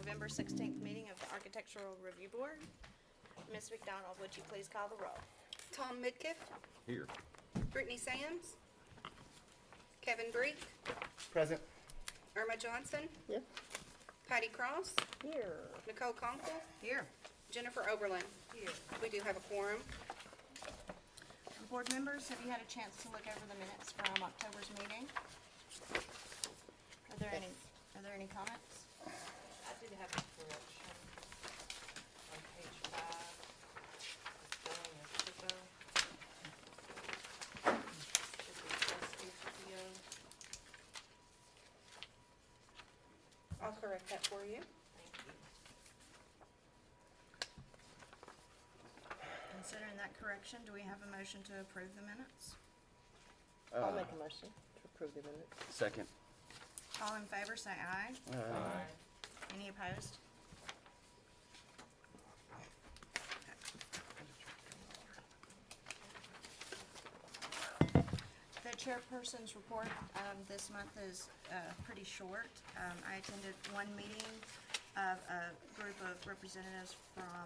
November 16th meeting of the Architectural Review Board. Ms. McDonald, would you please call the roll? Tom Midkiff, Here. Brittany Sands, Kevin Breek, Present. Irma Johnson, Yep. Patty Cross, Here. Nicole Conkle, Here. Jennifer Oberlin. Here. We do have a quorum. Board members, have you had a chance to look over the minutes from October's meeting? Are there any comments? I did have a correction on page 5, the spelling of typo. Should be S-H-P-O. I'll correct that for you. Thank you. Considering that correction, do we have a motion to approve the minutes? I'll make a motion to approve the minutes. Second. All in favor, say aye. Aye. Any opposed? The chairperson's report this month is pretty short. I attended one meeting of a group of representatives from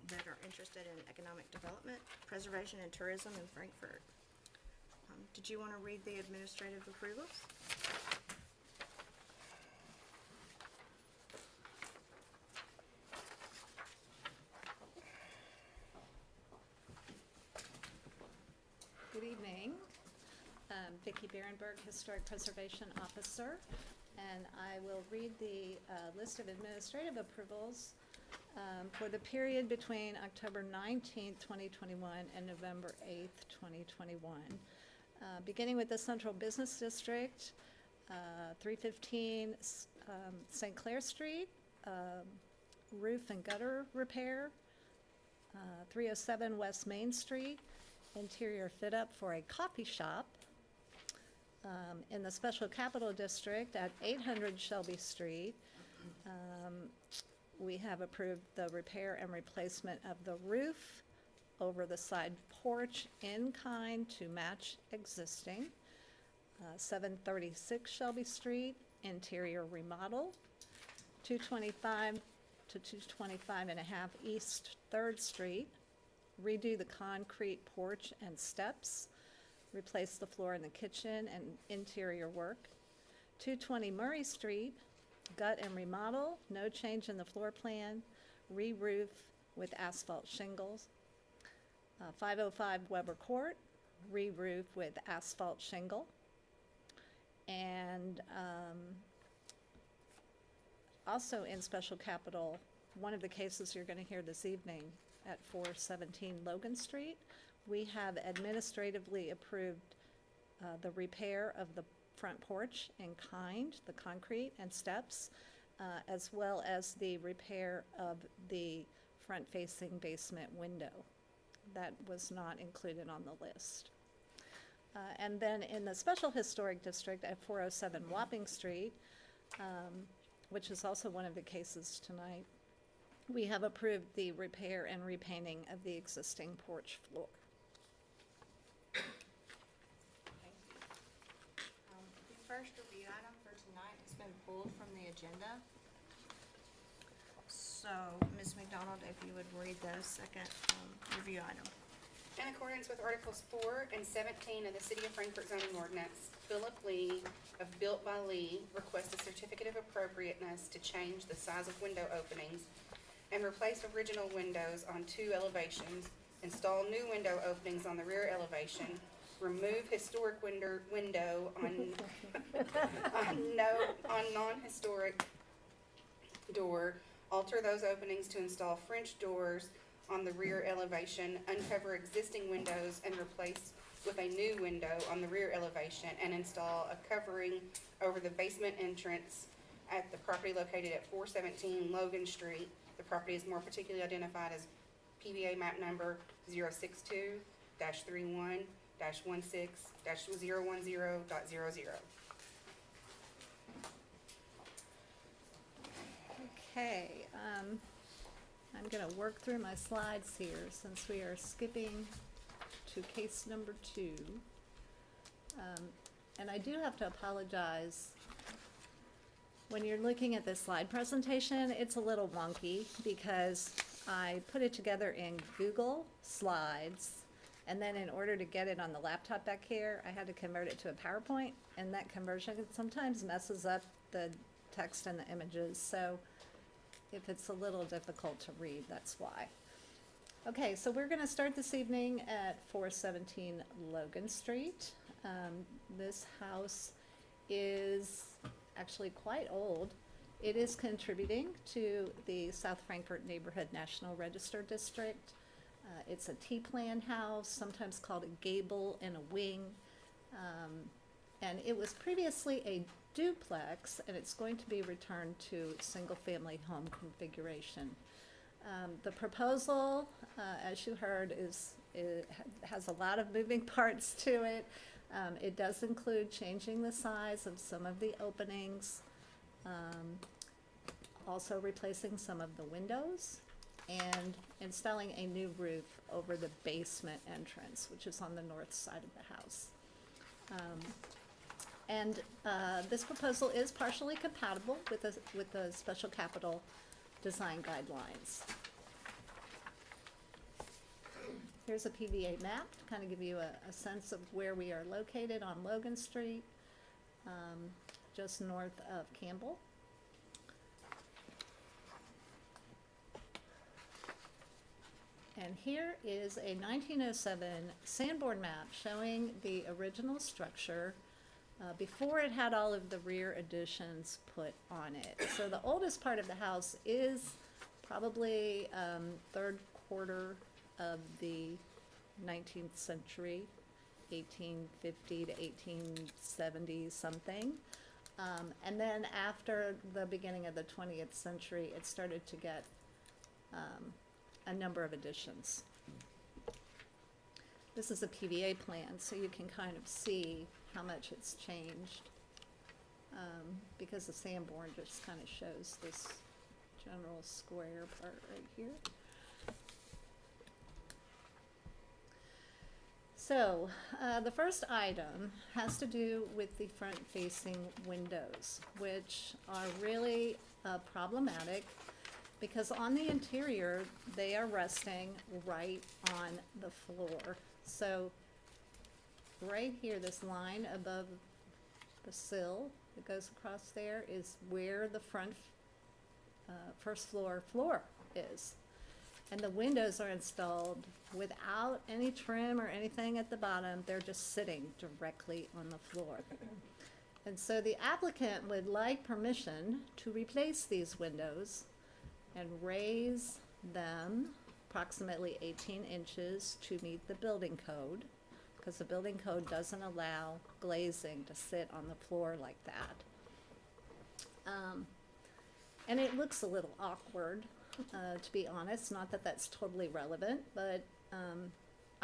that are interested in economic development, preservation, and tourism in Frankfurt. Did you want to read the administrative approvals? Good evening. Vicki Berenberg, Historic Preservation Officer, and I will read the list of administrative approvals for the period between October 19th, 2021 and November 8th, 2021. Beginning with the Central Business District, 315 St. Clair Street, roof and gutter repair, 307 West Main Street, interior fit up for a coffee shop. In the Special Capital District at 800 Shelby Street, we have approved the repair and replacement of the roof over the side porch in kind to match existing. 736 Shelby Street, interior remodel. 225 to 225 and a half East 3rd Street, redo the concrete porch and steps, replace the floor in the kitchen and interior work. 220 Murray Street, gut and remodel, no change in the floor plan, re-roof with asphalt shingles. 505 Weber Court, re-roof with asphalt shingle. And also in Special Capital, one of the cases you're going to hear this evening at 417 Logan Street, we have administratively approved the repair of the front porch in kind, the concrete and steps, as well as the repair of the front-facing basement window. That was not included on the list. And then in the Special Historic District at 407 Wapping Street, which is also one of the cases tonight, we have approved the repair and repainting of the existing porch floor. Thank you. The first review item for tonight has been pulled from the agenda. So, Ms. McDonald, if you would read the second review item. In accordance with Articles 4 and 17 of the City of Frankfurt zoning ordinance, Philip Lee of Built by Lee requests a certificate of appropriateness to change the size of window openings and replace original windows on 2 elevations, install new window openings on the rear elevation, remove historic window on non-historic door, alter those openings to install French doors on the rear elevation, uncover existing windows and replace with a new window on the rear elevation, and install a covering over the basement entrance at the property located at 417 Logan Street. The property is more particularly identified as PBA map number 062-31-16-010.00. Okay, I'm going to work through my slides here since we are skipping to case number 2. And I do have to apologize when you're looking at this slide presentation, it's a little wonky because I put it together in Google Slides, and then in order to get it on the laptop back here, I had to convert it to a PowerPoint, and that conversion sometimes messes up the text and the images, so if it's a little difficult to read, that's why. Okay, so we're gonna start this evening at 417 Logan Street. This house is actually quite old. It is contributing to the South Frankfort Neighborhood National Register District. It's a T-plan house, sometimes called a gable and a wing. And it was previously a duplex, and it's going to be returned to single-family home configuration. The proposal, as you heard, has a lot of moving parts to it. It does include changing the size of some of the openings, also replacing some of the windows, and installing a new roof over the basement entrance, which is on the north side of the house. This proposal is partially compatible with the special capital design guidelines. Here's a PVA map to kind of give you a sense of where we are located on Logan Street, just north of Campbell. And here is a 1907 Sanborn map showing the original structure before it had all of the rear additions put on it. So the oldest part of the house is probably third quarter of the 19th century, 1850 to 1870 something. And then after the beginning of the 20th century, it started to get a number of additions. This is a PVA plan, so you can kind of see how much it's changed, because the Sanborn just kind of shows this general square part right here. So, the first item has to do with the front-facing windows, which are really problematic because on the interior, they are resting right on the floor. So, right here, this line above the sill that goes across there is where the front first floor is. And the windows are installed without any trim or anything at the bottom. They're just sitting directly on the floor. And so the applicant would like permission to replace these windows and raise them approximately 18 inches to meet the building code, because the building code doesn't allow glazing to sit on the floor like that. And it looks a little awkward, to be honest, not that that's totally relevant, but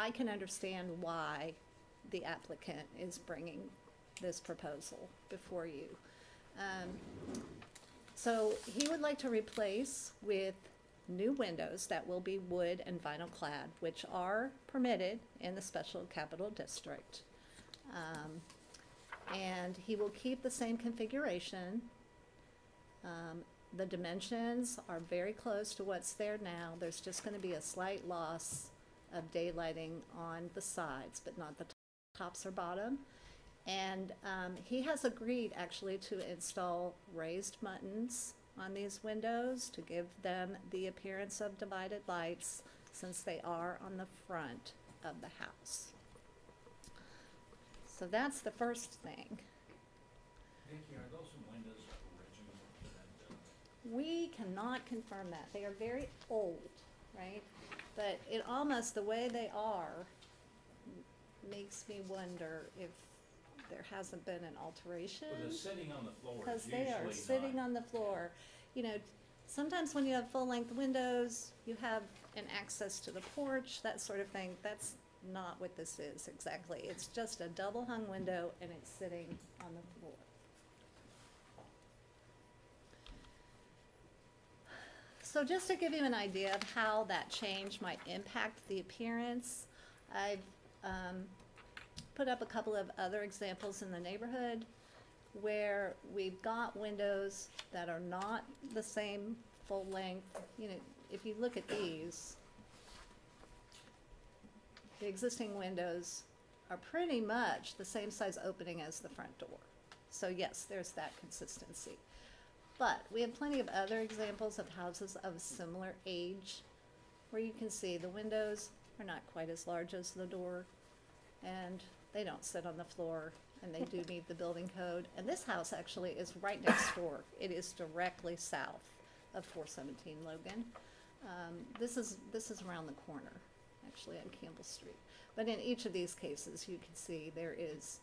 I can understand why the applicant is bringing this proposal before you. So he would like to replace with new windows that will be wood and vinyl clad, which are permitted in the Special Capital District. And he will keep the same configuration. The dimensions are very close to what's there now. There's just going to be a slight loss of daylighting on the sides, but not the tops or bottom. And he has agreed actually to install raised buttons on these windows to give them the appearance of divided lights, since they are on the front of the house. So that's the first thing. Vicki, are those windows original to that building? We cannot confirm that. They are very old, right? But it almost, the way they are, makes me wonder if there hasn't been an alteration. Well, the sitting on the floor is Because usually they are sitting not. on the floor. You know, sometimes when you have full-length windows, you have an access to the porch, that sort of thing. That's not what this is exactly. It's just a double-hung window, and it's sitting on the floor. So just to give you an idea of how that change might impact the appearance, I've put up a couple of other examples in the neighborhood. where we've got windows that are not the same full length. You know, if you look at these, the existing windows are pretty much the same size opening as the front door. So yes, there's that consistency. But we have plenty of other examples of houses of similar age where you can see the windows are not quite as large as the door, and they don't sit on the floor, and they do meet the building code. And this house actually is right next door. It is directly south of 417 Logan. This is around the corner, actually, on Campbell Street. But in each of these cases, you can see there is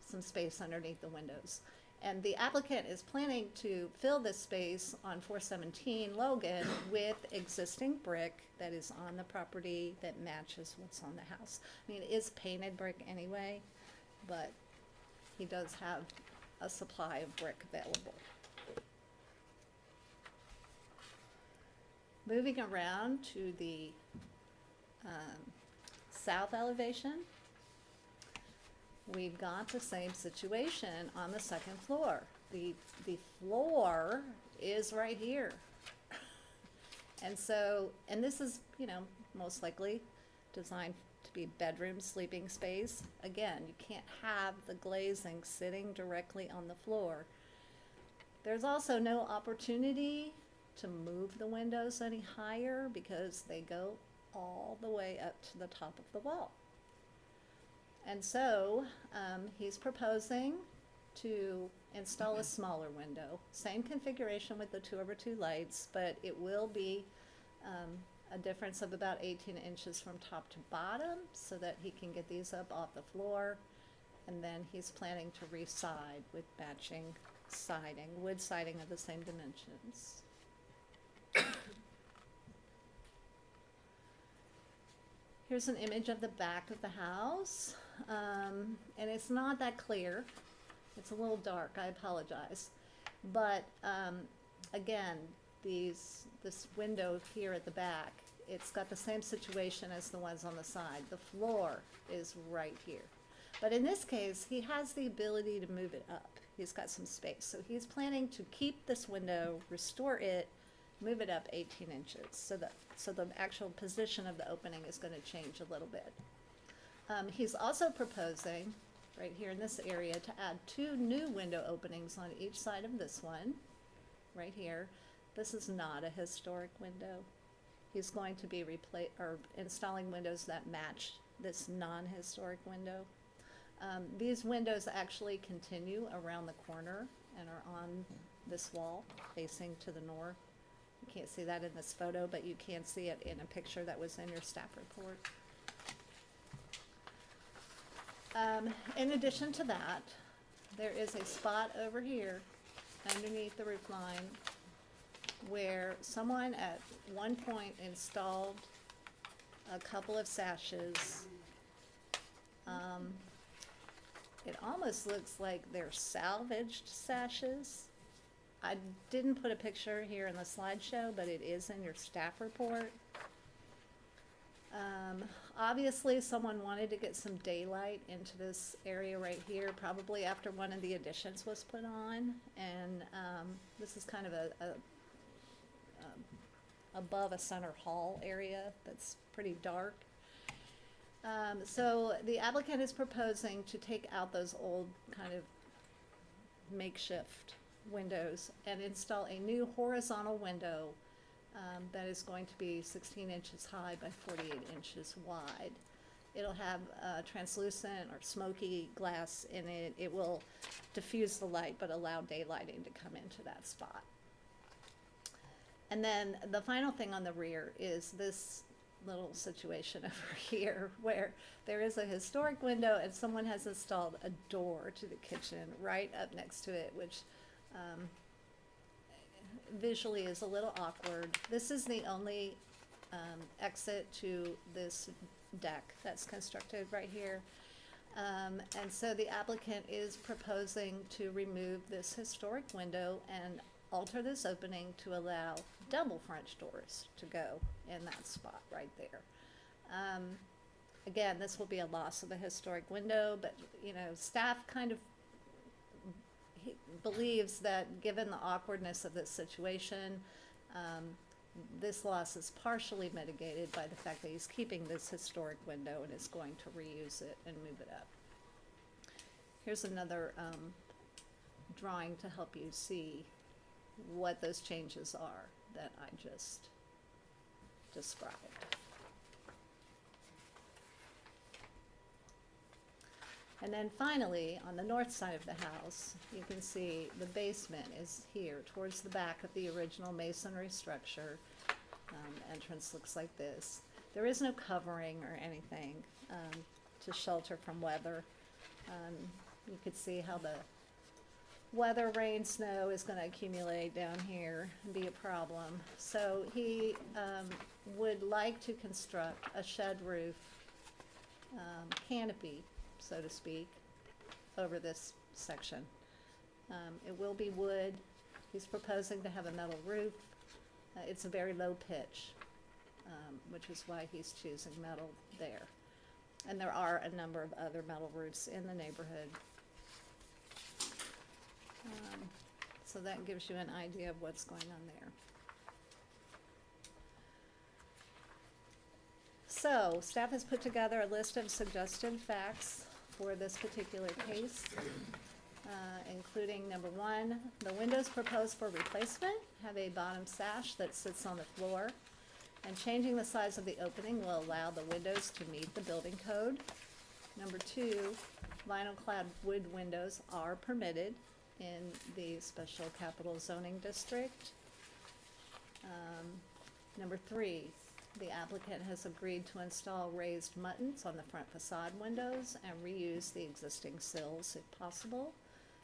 some space underneath the windows. And the applicant is planning to fill this space on 417 Logan with existing brick that is on the property that matches what's on the house. I mean, it is painted brick anyway, but he does have a supply of brick available. Moving around to the south elevation, we've got the same situation on the second floor. The floor is right here. And so, and this is, you know, most likely designed to be bedroom sleeping space. Again, you can't have the glazing sitting directly on the floor. There's also no opportunity to move the windows any higher because they go all the way up to the top of the wall. And so he's proposing to install a smaller window, same configuration with the 2/2 lights, but it will be a difference of about 18 inches from top to bottom so that he can get these up off the floor. And then he's planning to re-side with matching siding, wood siding of the same dimensions. Here's an image of the back of the house, and it's not that clear. It's a little dark, I apologize. But again, this window here at the back, it's got the same situation as the ones on the side. The floor is right here. But in this case, he has the ability to move it up. He's got some space. So he's planning to keep this window, restore it, move it up 18 inches. So the actual position of the opening is going to change a little bit. He's also proposing, right here in this area, to add 2 new window openings on each side of this one, right here. This is not a historic window. He's going to be installing windows that match this non-historic window. These windows actually continue around the corner and are on this wall facing to the north. You can't see that in this photo, but you can see it in a picture that was in your staff report. In addition to that, there is a spot over here underneath the roof line where someone at one point installed a couple of sashes. It almost looks like they're salvaged sashes. I didn't put a picture here in the slideshow, but it is in your staff report. Obviously, someone wanted to get some daylight into this area right here, probably after one of the additions was put on. And this is kind of a above a center hall area that's pretty dark. So the applicant is proposing to take out those old kind of makeshift windows and install a new horizontal window that is going to be 16 inches high by 48 inches wide. It'll have translucent or smoky glass in it. It will diffuse the light but allow daylighting to come into that spot. And then the final thing on the rear is this little situation over here where there is a historic window and someone has installed a door to the kitchen right up next to it, which visually is a little awkward. This is the only exit to this deck that's constructed right here. And so the applicant is proposing to remove this historic window and alter this opening to allow double French doors to go in that spot right there. Again, this will be a loss of a historic window, but you know, staff kind of he believes that given the awkwardness of this situation, this loss is partially mitigated by the fact that he's keeping this historic window and is going to reuse it and move it up. Here's another drawing to help you see what those changes are that I just described. And then finally, on the north side of the house, you can see the basement is here towards the back of the original masonry structure. Entrance looks like this. There is no covering or anything to shelter from weather. You could see how the weather, rain, snow is going to accumulate down here and be a problem. So he would like to construct a shed roof canopy, so to speak, over this section. It will be wood. He's proposing to have a metal roof. It's a very low pitch, which is why he's choosing metal there. And there are a number of other metal roofs in the neighborhood. So that gives you an idea of what's going on there. So, staff has put together a list of suggested facts for this particular case, including number one, the windows proposed for replacement have a bottom sash that sits on the floor, and changing the size of the opening will allow the windows to meet the building code. Number two, vinyl clad wood windows are permitted in the special capital zoning district. Number three, the applicant has agreed to install raised muttons on the front facade windows and reuse the existing sills if possible.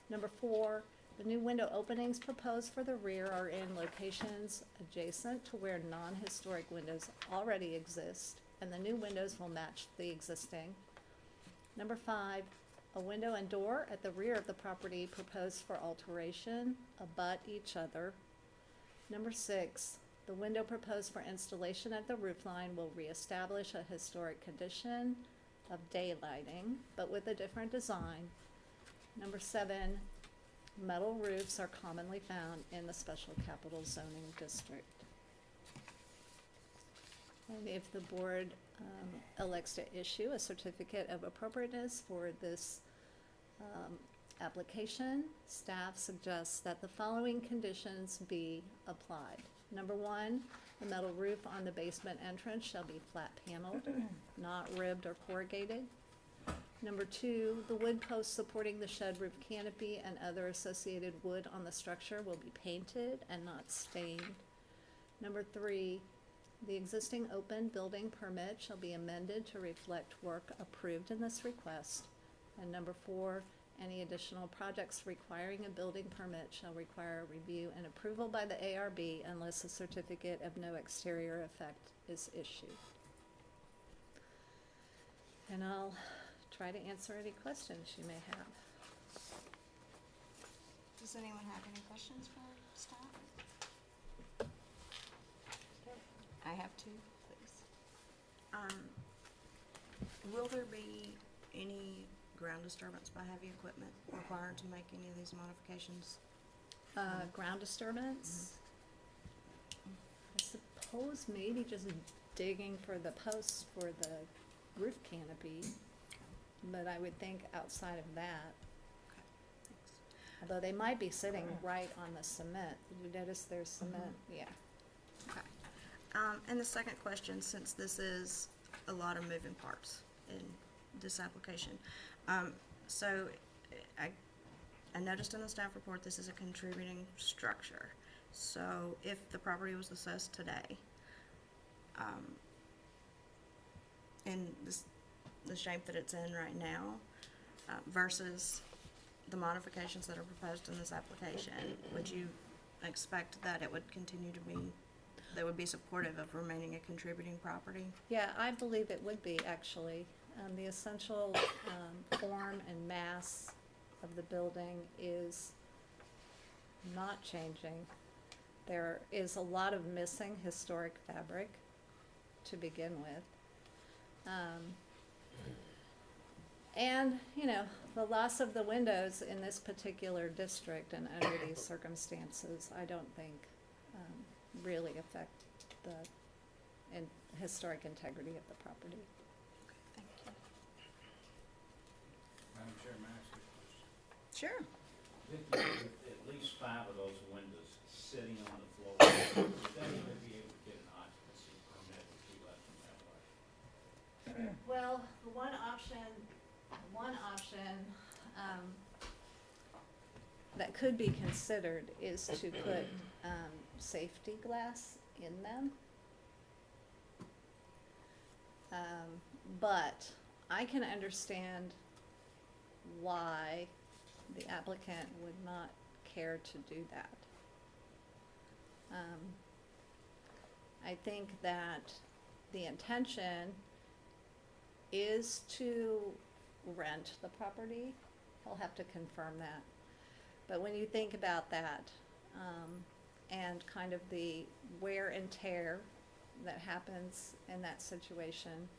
Number four, the new window openings proposed for the rear are in locations adjacent to where non-historic windows already exist, and the new windows will match the existing. Number five, a window and door at the rear of the property proposed for alteration abut each other. Number six, the window proposed for installation at the roofline will reestablish a historic condition of daylighting, but with a different design. Number seven, metal roofs are commonly found in the special capital zoning district. And if the board elects to issue a certificate of appropriateness for this application, staff suggests that the following conditions be applied. Number one, the metal roof on the basement entrance shall be flat paneled, not ribbed or corrugated. Number two, the wood posts supporting the shed roof canopy and other associated wood on the structure will be painted and not stained. Number three, the existing open building permit shall be amended to reflect work approved in this request. And number four, any additional projects requiring a building permit shall require review and approval by the ARB unless a certificate of no exterior effect is issued. And I'll try to answer any questions you may have. Does anyone have any questions for staff? I have two, please. Will there be any ground disturbance by heavy equipment required to make any of these modifications? Ground disturbance? I suppose maybe just digging for the posts for the roof canopy, but I would think outside of that. Okay, thanks. Although they might be sitting right on the cement. Did you notice there's cement? Yeah. Okay. And the second question, since this is a lot of moving parts in this application, so I noticed in the staff report this is a contributing structure. So if the property was assessed today, in the shape that it's in right now, versus the modifications that are proposed in this application, would you expect that it would continue to be, that would be supportive of remaining a contributing property? Yeah, I believe it would be, actually. The essential form and mass of the building is not changing. There is a lot of missing historic fabric to begin with. And, the loss of the windows in this particular district and under these circumstances, I don't think really affect the historic integrity of the property. Thank you. Madam Chair, may I ask you a question? Sure. With at least 5 of those windows sitting on the floor, would that even be able to get an occupancy permit if you left them that way? Well, one option, that could be considered is to put, safety glass in them. But I can understand why the applicant would not care to do that. I think that the intention is to rent the property. He'll have to confirm that. But when you think about that, and kind of the wear and tear that happens in that situation,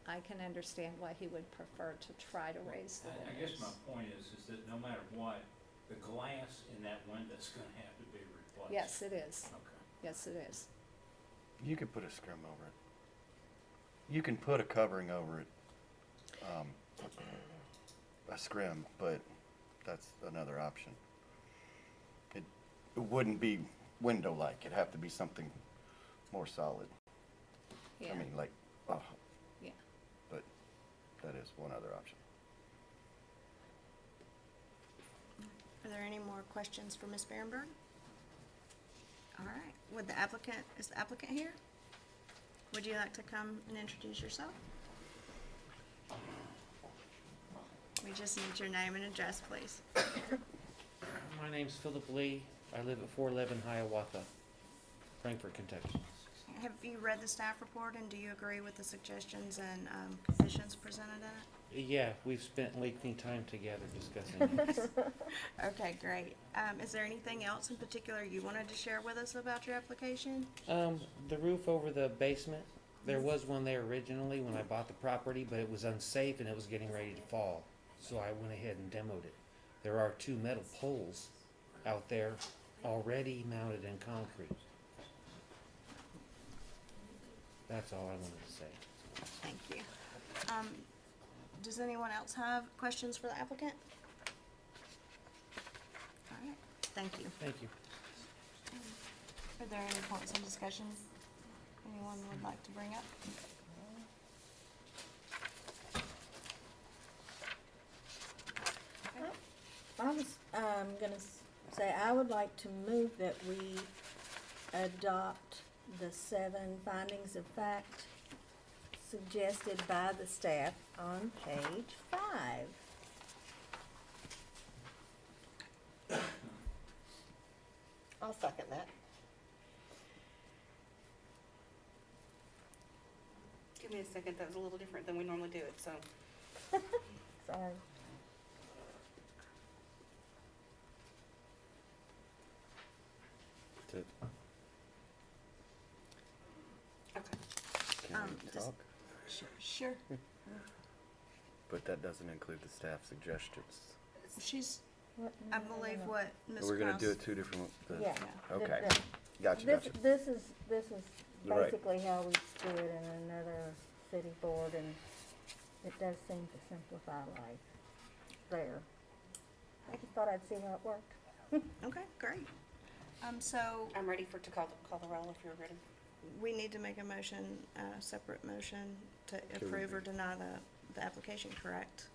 I can understand why he would prefer to try to raise the I windows. guess my point is that no matter what, the glass in that window's gonna have to be replaced. Yes, it is. Okay. Yes, it is. You could put a scrim over it. You can put a covering over it, a scrim, but that's another option. It wouldn't be window-like. It'd have to be something more solid. Yeah. I mean, like, Yeah. but that is one other option. Are there any more questions for Ms. Berenberg? All right, is the applicant here? Would you like to come and introduce yourself? We just need your name and address, please. My name's Philip Lee. I live at 411 Hiawatha, Frankfort, Kentucky. Have you read the staff report, and do you agree with the suggestions and conditions presented in it? Yeah, we've spent lengthy time together discussing it. Okay, great. Is there anything else in particular you wanted to share with us about your application? The roof over the basement, there was one there originally when I bought the property, but it was unsafe and it was getting ready to fall. So I went ahead and demoed it. There are 2 metal poles out there already mounted in concrete. That's all I wanted to say. Thank you. Does anyone else have questions for the applicant? All right, thank you. Thank you. Are there any points in discussion anyone would like to bring up? I was gonna say, I would like to move that we adopt the 7 findings of fact suggested by the staff on page 5. I'll second that. Give me a second, that was a little different than we normally do it, so. Sorry. To- Okay. Can we Just- talk? Sure. But that doesn't include the staff suggestions. She's, What- I believe what Ms. We're gonna do Krause- it 2 different, Yeah. okay. The- Gotcha, This, gotcha. this is Right. basically how we do it in another city board, and it does seem to simplify life there. I just thought I'd see how it worked. Okay, great. So I'm ready to call the roll if you're ready. we need to make a motion, a separate motion to approve or deny the application, correct?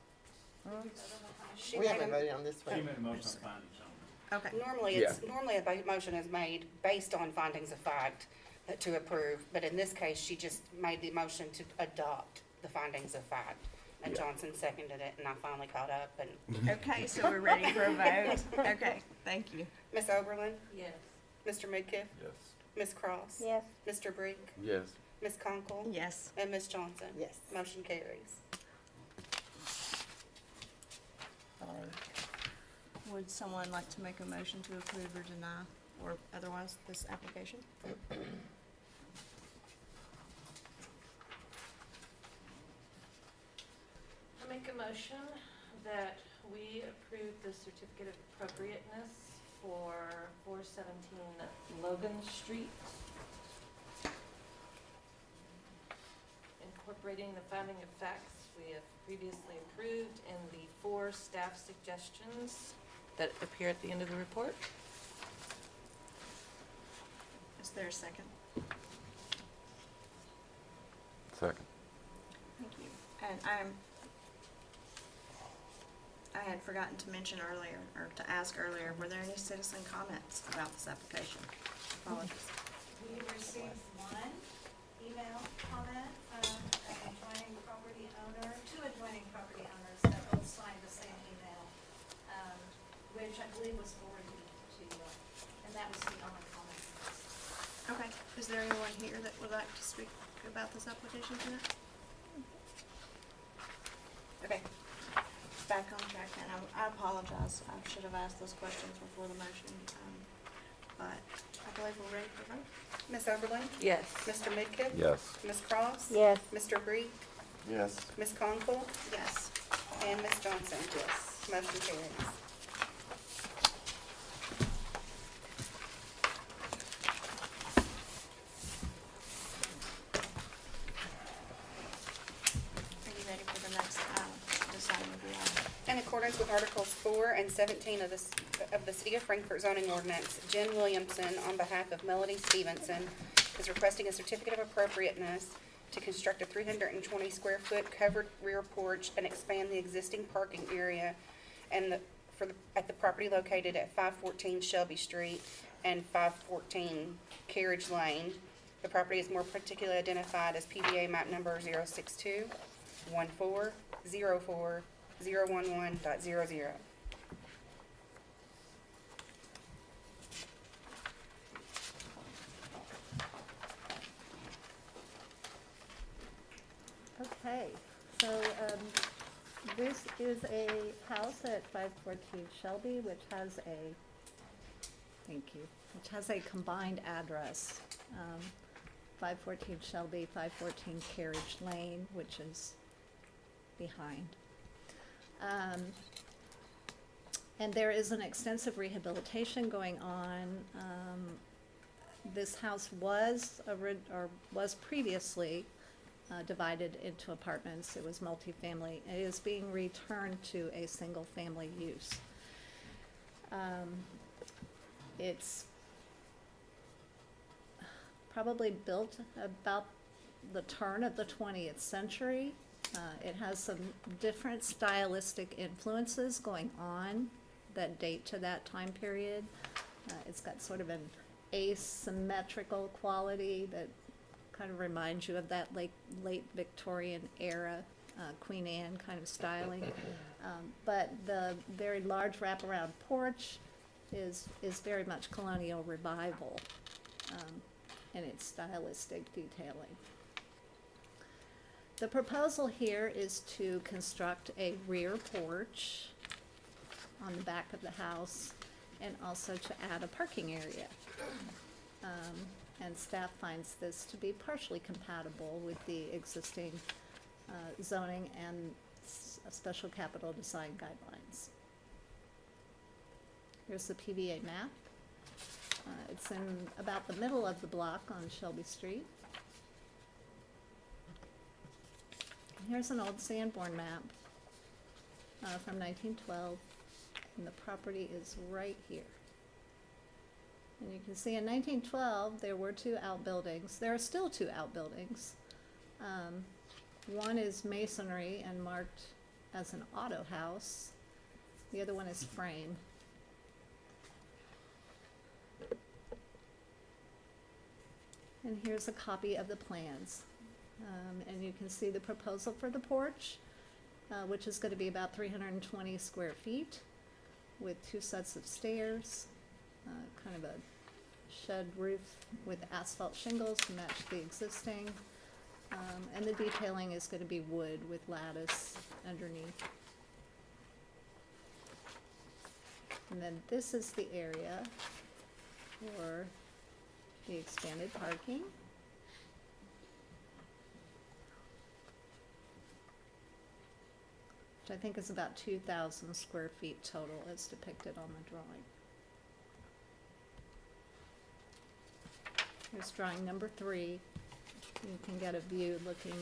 She We made haven't a- voted on this She one. made a motion on findings only. Okay, Normally a motion is made based on findings of fact to approve, but in this case, she just made the motion to adopt the findings of fact. And Yeah. Johnson seconded it, and I finally caught up, and okay, so we're ready for a vote? Okay, thank you. Ms. Oberlin, Yes. Mr. Midkiff, Yes. Ms. Cross. Yes, Mr. Brink, Yes. Ms. Conkle. Yes. And Ms. Johnson. Yes. Motion carries. Would someone like to make a motion to approve or deny, or otherwise, this application? I make a motion that we approve the certificate of appropriateness for 417 Logan Street, incorporating the finding of facts we have previously approved and the 4 staff suggestions that appear at the end of the report. Is there a second? Second. Thank you. And I had forgotten to mention earlier, or to ask earlier, were there any citizen comments about this application? Apologies. We received one email comment from an adjoining property owner, 2 adjoining property owners that both signed the same email, which I believe was forwarded to you, and that was the only comment. Okay, is there anyone here that would like to speak about this application tonight? Okay, back on track then. I apologize. I should have asked those questions before the motion, but I believe we're ready for vote. Ms. Oberlin? Yes. Mr. Midkiff? Yes. Ms. Cross? Yes. Mr. Greek? Yes. Ms. Conkle? Yes. And Ms. Johnson? Yes. Motion carries. Are you ready for the next, deciding of the item? In accordance with Articles 4 and 17 of the City of Frankfort zoning ordinance, Jen Williamson, on behalf of Melody Stevenson, is requesting a certificate of appropriateness to construct a 320 square foot covered rear porch and expand the existing parking area at the property located at 514 Shelby Street and 514 Carriage Lane. The property is more particularly identified as PBA map number 062-1404-011.00. Okay, so, this is a house at 514 Shelby, which has which has a combined address. 514 Shelby, 514 Carriage Lane, which is behind. And there is an extensive rehabilitation going on. This house was previously divided into apartments. It was multifamily. It is being returned to a single-family use. It's probably built about the turn of the 20th century. It has some different stylistic influences going on that date to that time period. It's got sort of an asymmetrical quality that kind of reminds you of that late Victorian era, Queen Anne kind of styling. But the very large wraparound porch is very much colonial revival in its stylistic detailing. The proposal here is to construct a rear porch on the back of the house and also to add a parking area. And staff finds this to be partially compatible with the existing zoning and special capital design guidelines. Here's the PBA map. It's in about the middle of the block on Shelby Street. Here's an old Sanborn map from 1912, and the property is right here. And you can see in 1912, there were 2 outbuildings. There are still 2 outbuildings. One is masonry and marked as an auto house. The other one is frame. And here's a copy of the plans. And you can see the proposal for the porch, which is going to be about 320 square feet with 2 sets of stairs, kind of a shed roof with asphalt shingles to match the existing. And the detailing is going to be wood with lattice underneath. And then this is the area for the expanded parking. which I think is about 2,000 square feet total as depicted on the drawing. Here's drawing number 3. You can get a view looking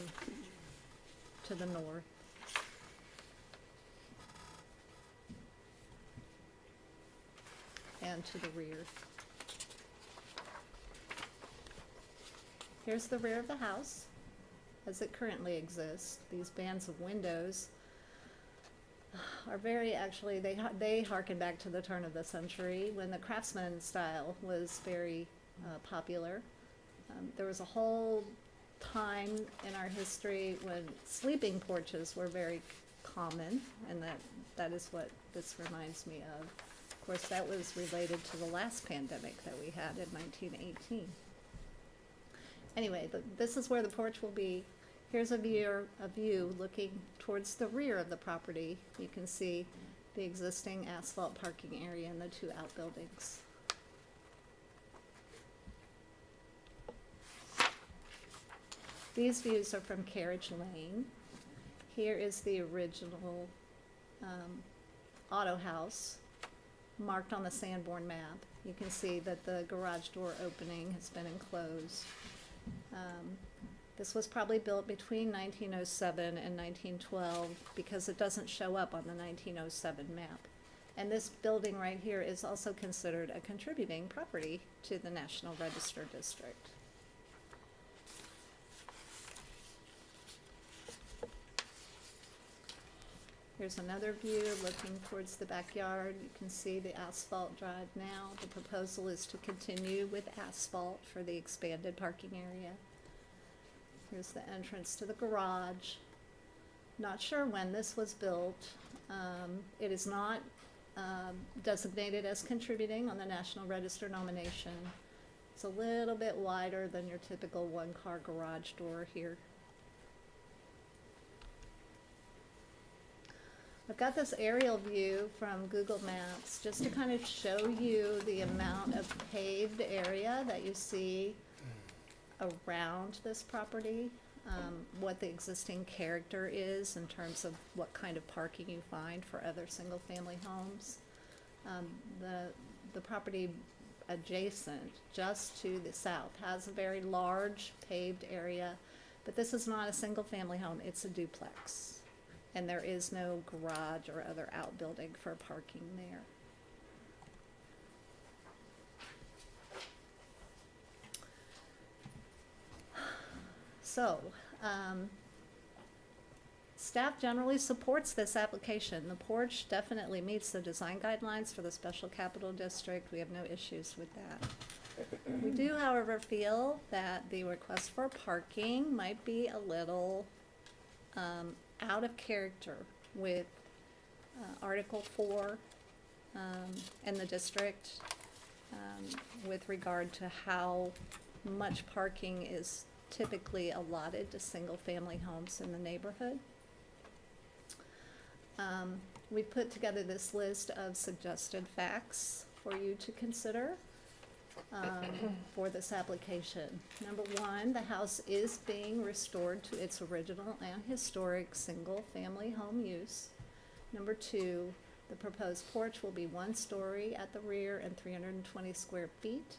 to the north. And to the rear. Here's the rear of the house as it currently exists. These bands of windows are very, actually, they harken back to the turn of the century when the craftsman style was very popular. There was a whole time in our history when sleeping porches were very common, and that is what this reminds me of. Of course, that was related to the last pandemic that we had in 1918. Anyway, this is where the porch will be. Here's a view looking towards the rear of the property. You can see the existing asphalt parking area and the 2 outbuildings. These views are from Carriage Lane. Here is the original auto house marked on the Sanborn map. You can see that the garage door opening has been enclosed. This was probably built between 1907 and 1912 because it doesn't show up on the 1907 map. And this building right here is also considered a contributing property to the National Register District. Here's another view looking towards the backyard. You can see the asphalt drive now. The proposal is to continue with asphalt for the expanded parking area. Here's the entrance to the garage. Not sure when this was built. It is not designated as contributing on the National Register nomination. It's a little bit wider than your typical 1-car garage door here. I've got this aerial view from Google Maps just to kind of show you the amount of paved area that you see around this property, what the existing character is in terms of what kind of parking you find for other single-family homes. The property adjacent, just to the south, has a very large paved area, but this is not a single-family home, it's a duplex. And there is no garage or other outbuilding for parking there. So, staff generally supports this application. The porch definitely meets the design guidelines for the Special Capital District. We have no issues with that. We do, however, feel that the request for parking might be a little out of character with Article 4 in the district with regard to how much parking is typically allotted to single-family homes in the neighborhood. We put together this list of suggested facts for you to consider for this application. Number 1, the house is being restored to its original and historic single-family home use. Number 2, the proposed porch will be 1 story at the rear and 320 square feet.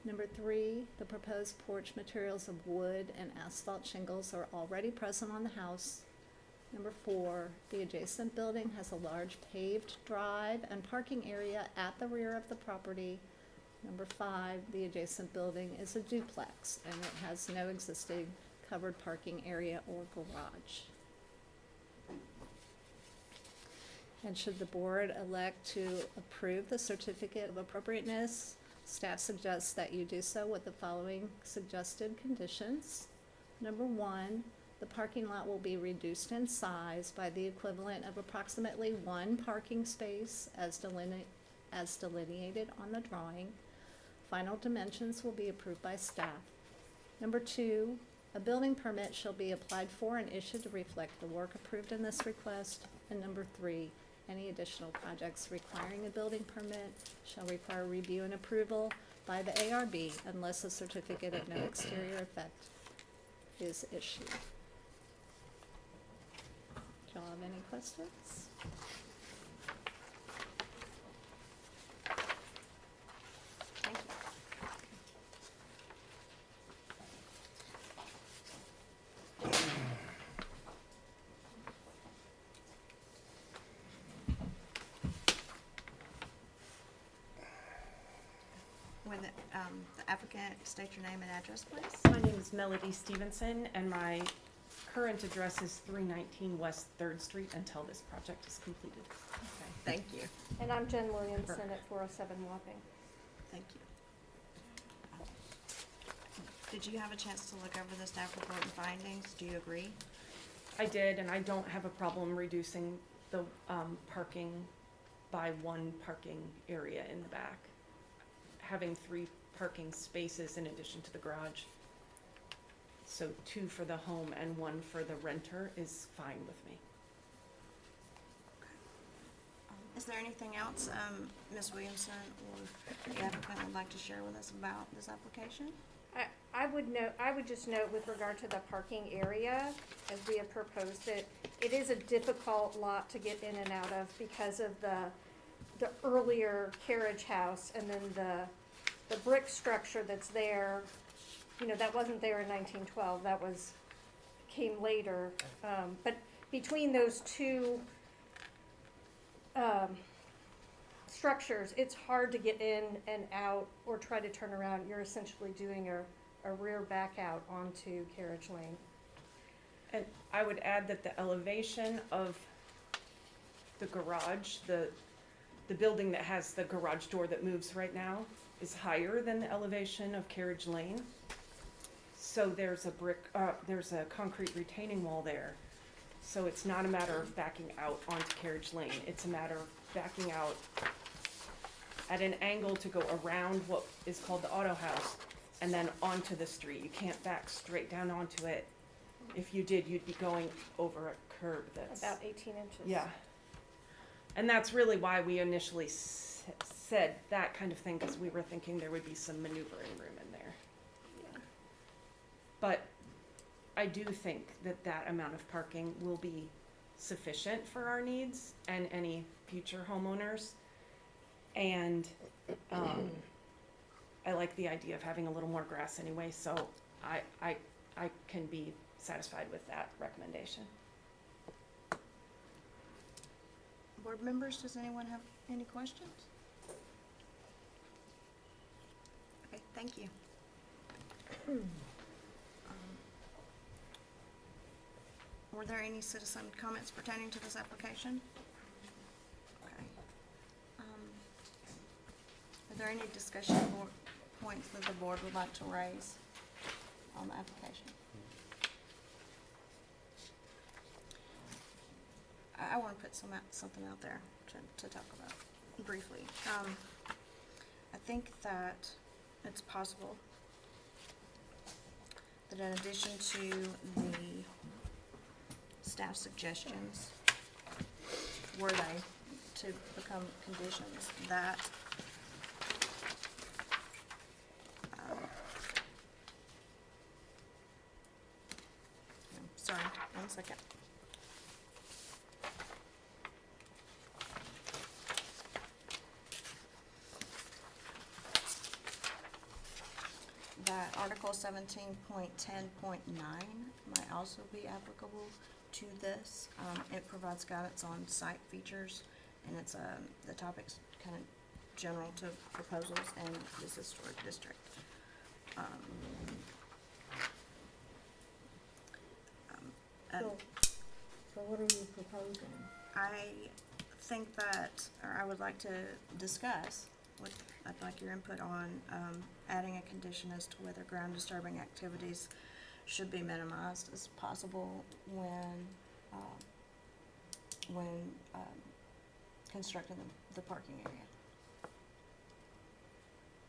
Number 3, the proposed porch materials of wood and asphalt shingles are already present on the house. Number 4, the adjacent building has a large paved drive and parking area at the rear of the property. Number 5, the adjacent building is a duplex and it has no existing covered parking area or garage. And should the board elect to approve the certificate of appropriateness, staff suggests that you do so with the following suggested conditions. Number 1, the parking lot will be reduced in size by the equivalent of approximately 1 parking space as delineated on the drawing. Final dimensions will be approved by staff. Number 2, a building permit shall be applied for and issued to reflect the work approved in this request. And number 3, any additional projects requiring a building permit shall require review and approval by the ARB unless a certificate of no exterior effect is issued. Do y'all have any questions? Thank you. When the applicant, state your name and address, please. My name is Melody Stevenson, and my current address is 319 West 3rd Street until this project is completed. Okay, thank you. And I'm Jen Williamson at 407 Wapping. Thank you. Did you have a chance to look over the staff report and findings? Do you agree? I did, and I don't have a problem reducing the parking by one parking area in the back. Having 3 parking spaces in addition to the garage. So 2 for the home and 1 for the renter is fine with me. Is there anything else, Ms. Williamson or the applicant would like to share with us about this application? I would just note with regard to the parking area, as we have proposed it, it is a difficult lot to get in and out of because of the earlier carriage house and then the brick structure that's there. You know, that wasn't there in 1912, came later. But between those two structures, it's hard to get in and out or try to turn around. You're essentially doing a rear back out onto Carriage Lane. And I would add that the elevation of the garage, the building that has the garage door that moves right now, is higher than the elevation of Carriage Lane. So there's a concrete retaining wall there. So it's not a matter of backing out onto Carriage Lane. It's a matter of backing out at an angle to go around what is called the auto house and then onto the street. You can't back straight down onto it. If you did, you'd be going over a curb that's About 18 inches. yeah. And that's really why we initially said that kind of thing, because we were thinking there would be some maneuvering room in there. Yeah. But I do think that amount of parking will be sufficient for our needs and any future homeowners. And I like the idea of having a little more grass anyway, so I can be satisfied with that recommendation. Board members, does anyone have any questions? Okay, thank you. Were there any citizen comments pertaining to this application? Okay. Are there any discussion points that the board would like to raise on the application? I want to put something out there to talk about briefly. I think that it's possible that in addition to the staff suggestions, were they to become conditions, that sorry, 1 second. That Article 17.10.9 might also be applicable to this. It provides guidance on site features, and it's the topic's kind of general to proposals in this historic district. So what are you proposing? I think that, or I would like to discuss, I'd like your input on adding a condition as to whether ground disturbing activities should be minimized as possible when constructing the parking area.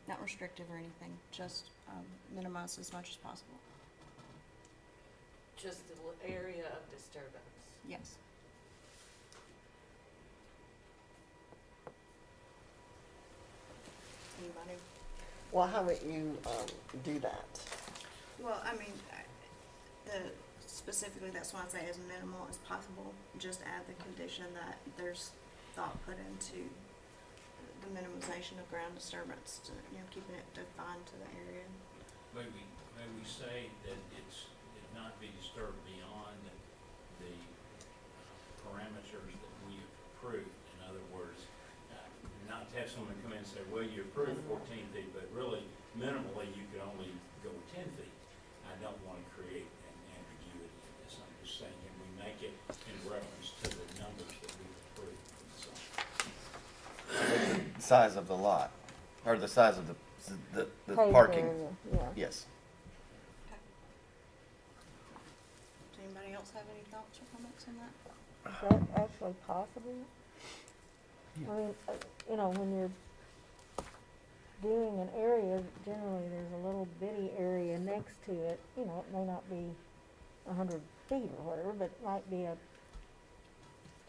Not restrictive or anything, just minimized as much as possible. Just the area of disturbance. Yes. Anybody? Well, how would you do that? Well, I mean, the specifically, that's why I say as minimal as possible, just add the condition that there's thought put into the minimization of ground disturbance, to, keeping it defined to the area. May we say that it not be disturbed beyond the parameters that we have approved? In other words, not to have someone come in and say, well, you approved 14 feet, but really minimally you could only go 10 feet. I don't want to create an ambiguity in this. I'm just saying, can we make it in reference to the numbers that we've approved? Size of the lot, or the size of the Paved parking. area, yeah. Yes. Does anybody else have any thoughts or comments on that? Is that actually possible? I mean, when you're doing an area, generally there's a little bitty area next to it. It may not be 100 feet or whatever, but it might be a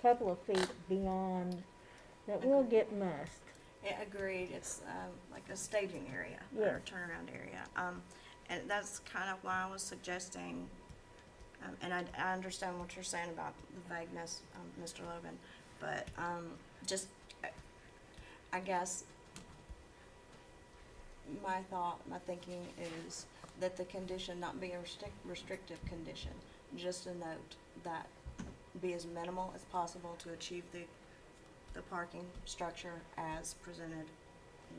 couple of feet beyond that will get mussed. Yeah, agreed, it's, like a staging area, or Yes. a turnaround area. And that's kind of why I was suggesting, and I understand what you're saying about the vagueness, Mr. Logan, but, just, I guess, my thinking is that the condition not be a restrictive condition, just a note that be as minimal as possible to achieve the parking structure as presented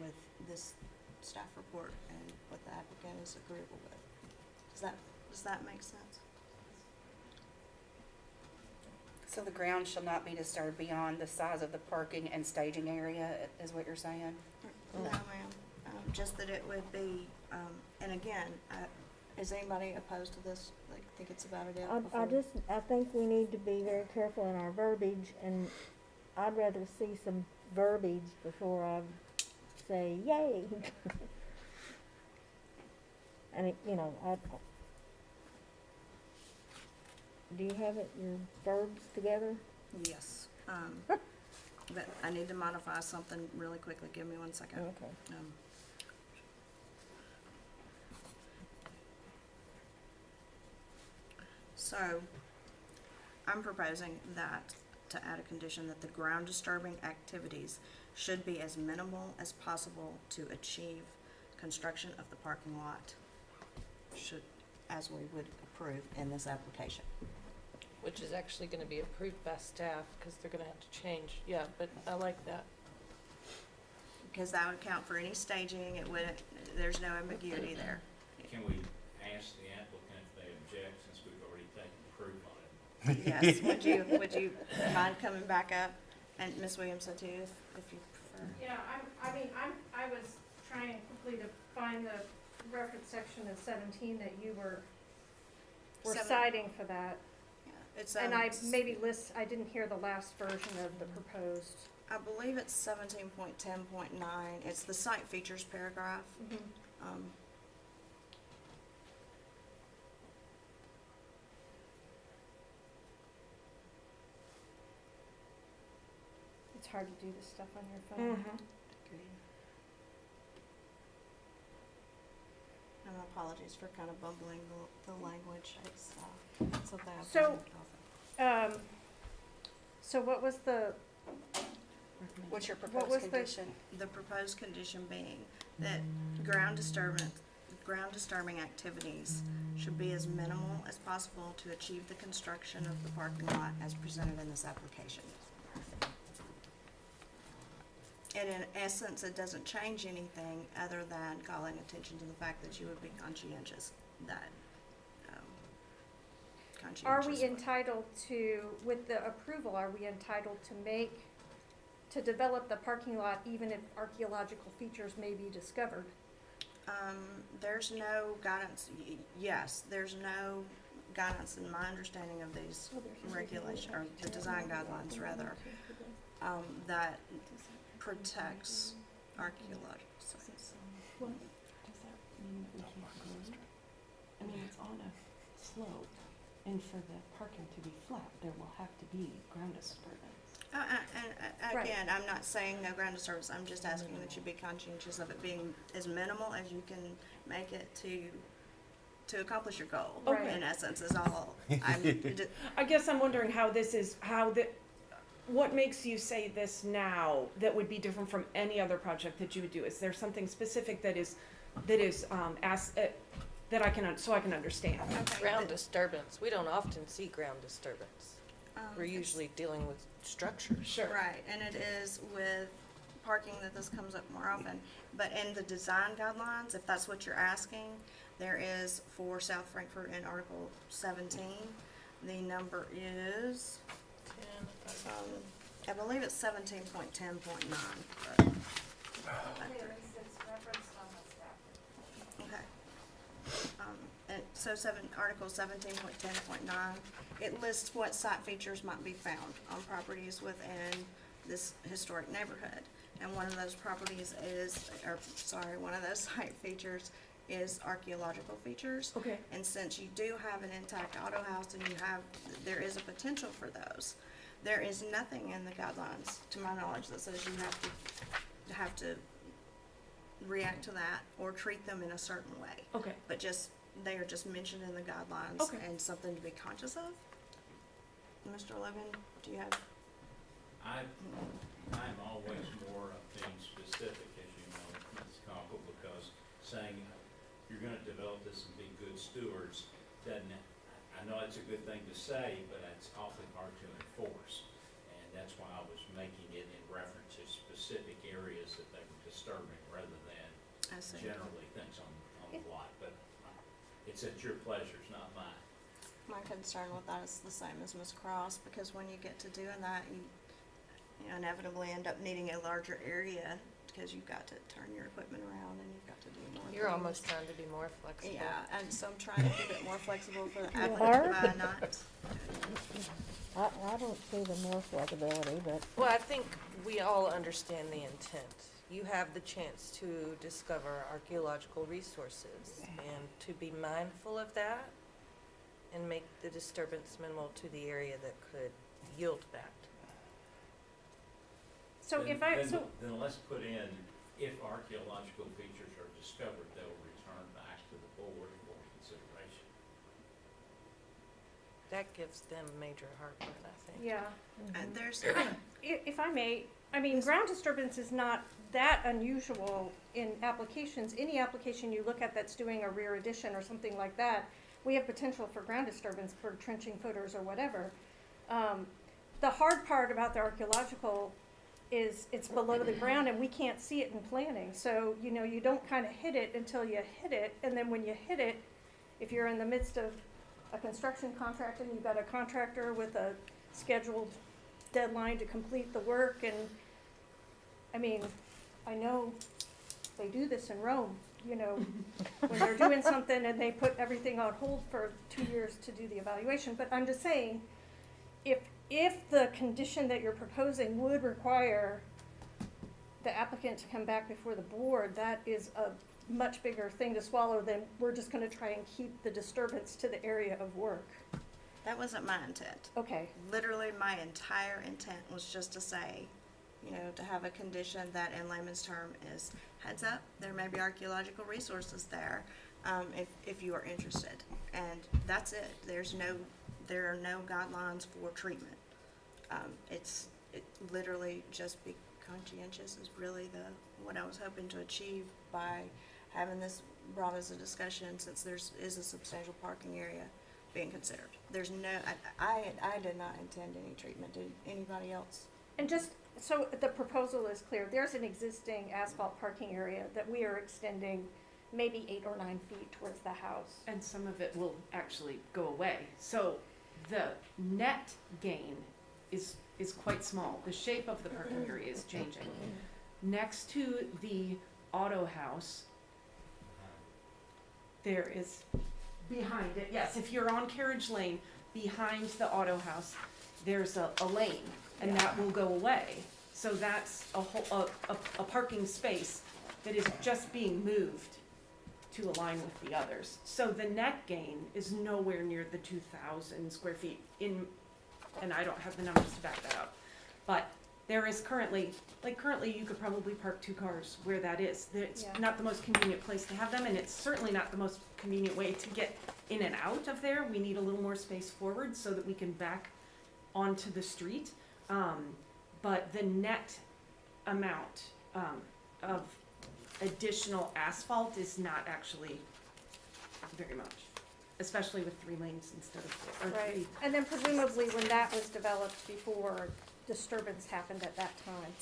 with this staff report and what the applicant is agreeable with. Does that make sense? So the ground shall not be disturbed beyond the size of the parking and staging area, is what you're saying? No, ma'am, just that it would be, and again, is anybody opposed to this, like, think it's about it? I think we need to be very careful in our verbiage, and I'd rather see some verbiage before I say yay. And do you have your verbs together? Yes, but I need to modify something really quickly, give me 1 second. Okay. So, I'm proposing that, to add a condition that the ground disturbing activities should be as minimal as possible to achieve construction of the parking lot, as we would approve in this application. Which is actually gonna be approved by staff, because they're gonna have to change, yeah, but I like that. Because that would account for any staging, it wouldn't, there's no ambiguity there. Can we ask the applicant if they object, since we've already taken proof on it? Yes, would you mind coming back up? And Ms. Williamson too, if you prefer. Yeah, I was trying quickly to find the reference section of 17 that you were citing for that. Yeah, it's, And I didn't hear the last version of the proposed. I believe it's 17.10.9, it's the site features paragraph. It's hard to do this stuff on your phone. And apologies for kind of bumbling the language, it's something I've So- done often. So what was the, What's your was proposed the- condition? The proposed condition being that ground disturbing activities should be as minimal as possible to achieve the construction of the parking lot as presented in this application. And in essence, it doesn't change anything other than calling attention to the fact that you would be conscientious, that, conscientious. are we entitled to, with the approval, are we entitled to develop the parking lot even if archaeological features may be discovered? There's no guidance, yes, there's no guidance in my understanding of these regulation, or the design guidelines rather, that protects archaeological sites. What does that mean that we can't go? I mean, it's on a slope, and for the parking to be flat, there will have to be ground disturbance. And again, I'm not saying no ground disturbance, I'm just asking that you be conscientious of it being as minimal as you can make it to to accomplish your goal, Okay. in essence, is all. I'm, I guess I'm wondering what makes you say this now that would be different from any other project that you would do? Is there something specific that I can understand? Ground disturbance, we don't often see ground disturbance. We're it's- usually dealing with structures. Sure. Right, and it is with parking that this comes up more often. But in the design guidelines, if that's what you're asking, there is for South Frankfurt in Article 17. The number is, I believe it's 17.10.9, but. Okay. And so Article 17.10.9, it lists what site features might be found on properties within this historic neighborhood. And one of those properties one of those site features is archaeological features. Okay. And since you do have an intact auto house and there is a potential for those, there is nothing in the guidelines, to my knowledge, that says you have to react to that or treat them in a certain way. Okay. But they are just mentioned in the guidelines Okay. and something to be conscious of. Mr. Logan, do you have? I'm always more of being specific, as you know, Ms. Conkle, because saying you're gonna develop this and be good stewards doesn't, I know it's a good thing to say, but it's awfully hard to enforce. And that's why I was making it in reference to specific areas that they were disturbing rather than I see. generally things on the lot. But it's at your pleasure, it's not mine. My concern with that is the same as Ms. Cross, because when you get to doing that, you inevitably end up needing a larger area because you've got to turn your equipment around and you've got to do more. You're things. almost trying to be more flexible. Yeah, and so I'm trying to keep it more flexible for the You applicant are? by not. I don't see the more flexibility, but Well, I think we all understand the intent. You have the chance to discover archaeological resources and to be mindful of that and make the disturbance minimal to the area that could yield that. So Then- if I, then- so, Then let's put in, if archaeological features are discovered, they'll return back to the board for consideration. That gives them major heartburn, I think. yeah, And there's, if I may, I mean, ground disturbance is not that unusual in applications. Any application you look at that's doing a rear addition or something like that, we have potential for ground disturbance for trenching footers or whatever. The hard part about the archaeological is it's below the ground and we can't see it in planning. So, you don't kind of hit it until you hit it. And then when you hit it, if you're in the midst of a construction contract and you've got a contractor with a scheduled deadline to complete the work, and, I mean, I know they do this in Rome, when they're doing something and they put everything on hold for 2 years to do the evaluation. But I'm just saying, if the condition that you're proposing would require the applicant to come back before the board, that is a much bigger thing to swallow than we're just gonna try and keep the disturbance to the area of work. that wasn't my intent. Okay, Literally, my entire intent was just to say, to have a condition that in layman's term is, heads up, there may be archaeological resources there, if you are interested. And that's it. There are no guidelines for treatment. It literally just be conscientious is really what I was hoping to achieve by having this brought as a discussion, since is a substantial parking area being considered. There's no, I did not intend any treatment. Did anybody else? and just, so the proposal is clear, there's an existing asphalt parking area that we are extending maybe 8 or 9 feet towards the house. And some of it will actually go away. So the net gain is quite small. The shape of the parking area is changing. Next to the auto house, there is, behind it, yes, if you're on Carriage Lane, behind the auto house, there's a lane, and that will go away. So that's a parking space that is just being moved to align with the others. So the net gain is nowhere near the 2,000 square feet and I don't have the numbers to back that up. But there is currently you could probably park 2 cars where that is. It's Yeah. not the most convenient place to have them, and it's certainly not the most convenient way to get in and out of there. We need a little more space forward so that we can back onto the street. But the net amount of additional asphalt is not actually very much, especially with 3 lanes instead of 4, or Right, 3. and then presumably when that was developed before, disturbance happened at that time.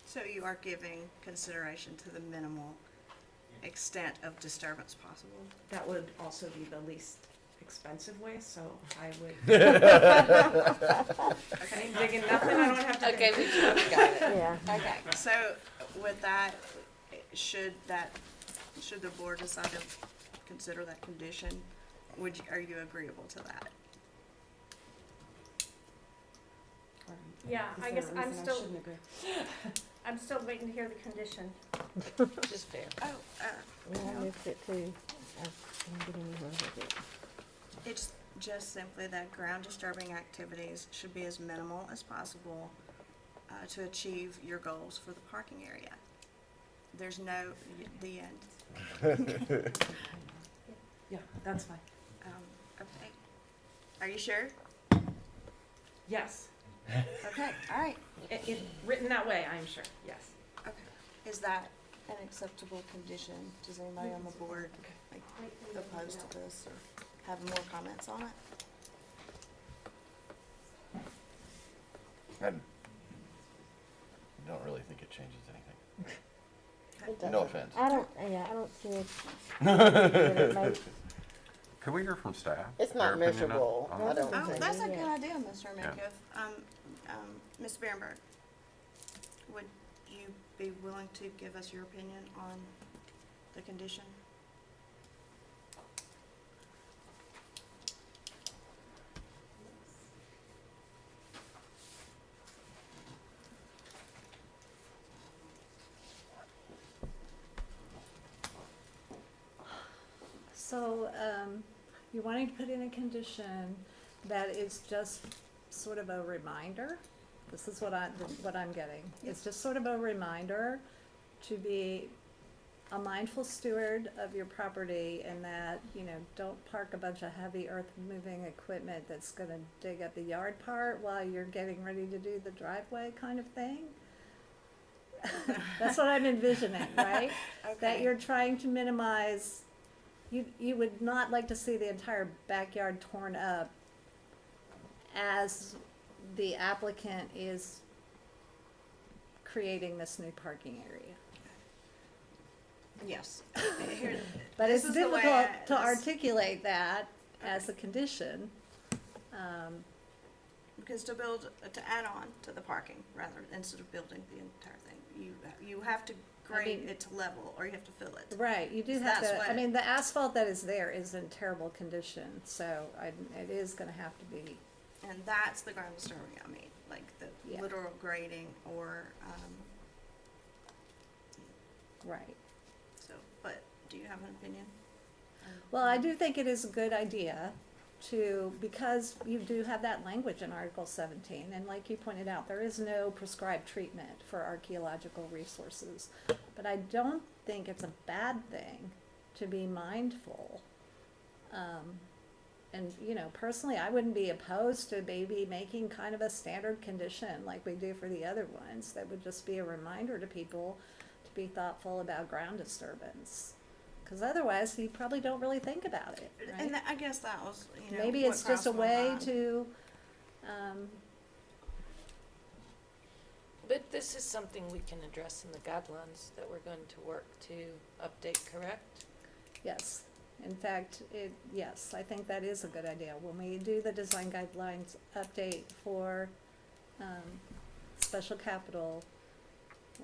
So you are giving consideration to the minimal extent of disturbance possible? That would also be the least expensive way, so I would. Okay. Ain't digging nothing I don't have to Okay, dig. we got it. Yeah. Okay, so with that, should the board decide to consider that condition, are you agreeable to that? Yeah, Is I there a guess I'm reason I still- shouldn't agree? I'm still waiting to hear the condition. Just fair. Oh, Yeah, I missed it too. I didn't get anywhere with it. it's just simply that ground disturbing activities should be as minimal as possible to achieve your goals for the parking area. There's no, the end. Yeah, that's fine. Okay. Are you sure? Yes, Okay, all right. it written that way, I'm sure, yes. Okay. Is that an acceptable condition? Does anybody on the board like opposed to this or have more comments on it? I don't really think it changes anything. It No doesn't. offense. I don't see it. that it makes- Could we hear from staff? It's their not opinion on- measurable. on I this? don't Oh, think. that's a good Yeah. idea, Mr. Yeah. Minkoff. Ms. Berenberg, would you be willing to give us your opinion on the condition? So, you're wanting to put in a condition that is just sort of a reminder? This is what I'm getting. It's just sort of a reminder to be a mindful steward of your property and that, don't park a bunch of heavy earth moving equipment that's gonna dig up the yard part while you're getting ready to do the driveway kind of thing. That's what I'm envisioning, right? That Okay. you're trying to minimize, you would not like to see the entire backyard torn up as the applicant is creating this new parking area. Yes. Here- But This it's is the way difficult I- to this- articulate that as a condition. Because to add on to the parking, rather, instead of building the entire thing, you have to grade mean- it to level, or you have to fill it. Right, you do So have that's to, I what- mean, the asphalt that is there is in terrible condition, so it is gonna have to be, And that's the ground disturbing, I mean, like the Yeah. literal grading or, right. so, but do you have an opinion? Well, I do think it is a good idea to, because you do have that language in Article 17, and like you pointed out, there is no prescribed treatment for archaeological resources. But I don't think it's a bad thing to be mindful. And, personally, I wouldn't be opposed to maybe making kind of a standard condition like we do for the other ones. That would just be a reminder to people to be thoughtful about ground disturbance. Because otherwise, you probably don't really think about it, right? And I guess that was, Maybe what it's just a crossed my way mind. to, But this is something we can address in the guidelines that we're going to work to update, correct? yes. In fact, yes, I think that is a good idea. When we do the design guidelines update for, special capital,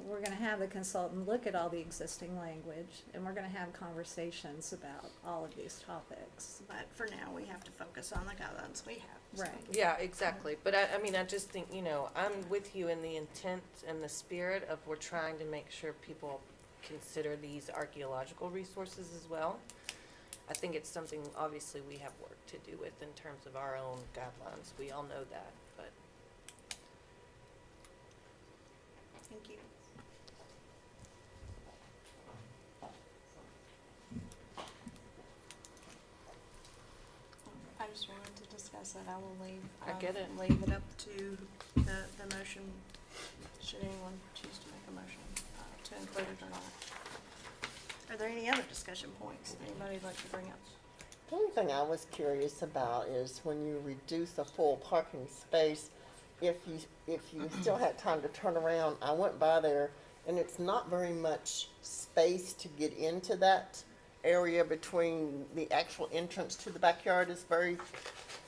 we're gonna have the consultant look at all the existing language, and we're gonna have conversations about all of these topics. But for now, we have to focus on the guidelines we have. so. Right. Yeah, exactly. But I just think, I'm with you in the intent and the spirit of we're trying to make sure people consider these archaeological resources as well. I think it's something, obviously, we have work to do with in terms of our own guidelines. We all know that, but Thank you. I just wanted to discuss that. I will leave. I get it. Leave it up to the motion, should anyone choose to make a motion to include it or not. Are there any other discussion points that anybody'd like to bring up? The only thing I was curious about is when you reduce a full parking space, if you still had time to turn around. I went by there and it's not very much space to get into that area between the actual entrance to the backyard is very,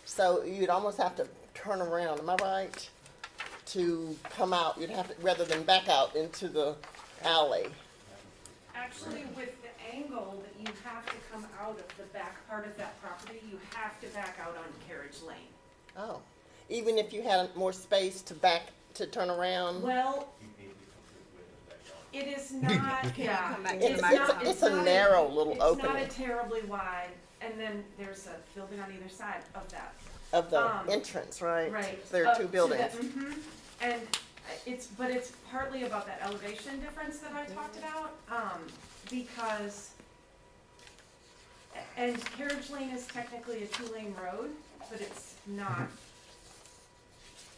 so you'd almost have to turn around, am I right? To come out, you'd have to, rather than back out into the alley. Actually, with the angle that you have to come out of the back part of that property, you have to back out on Carriage Lane. Oh, even if you had more space to turn around? Well, it is not, yeah. come back to the It's microphone? not, It's a not narrow little It's not opening a terribly wide, and then there's a building on either side of that. of the entrance, right? Right. There Up are two to the- buildings. mhm. And but it's partly about that elevation difference that I talked about, because, and Carriage Lane is technically a two-lane road, but it's not,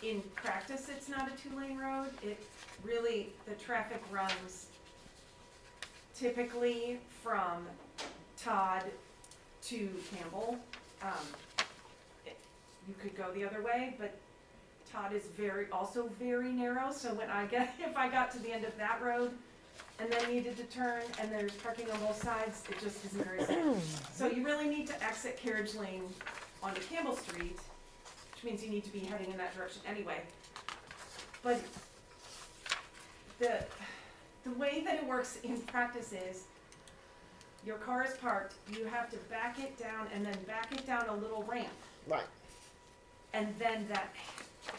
in practice, it's not a two-lane road. It really, the traffic runs typically from Todd to Campbell. You could go the other way, but Todd is also very narrow, so if I got to the end of that road and then needed to turn and there's parking on both sides, it just isn't very safe. So you really need to exit Carriage Lane onto Campbell Street, which means you need to be heading in that direction anyway. But the way that it works in practice is, your car is parked, you have to back it down and then back it down a little ramp. Right. And then that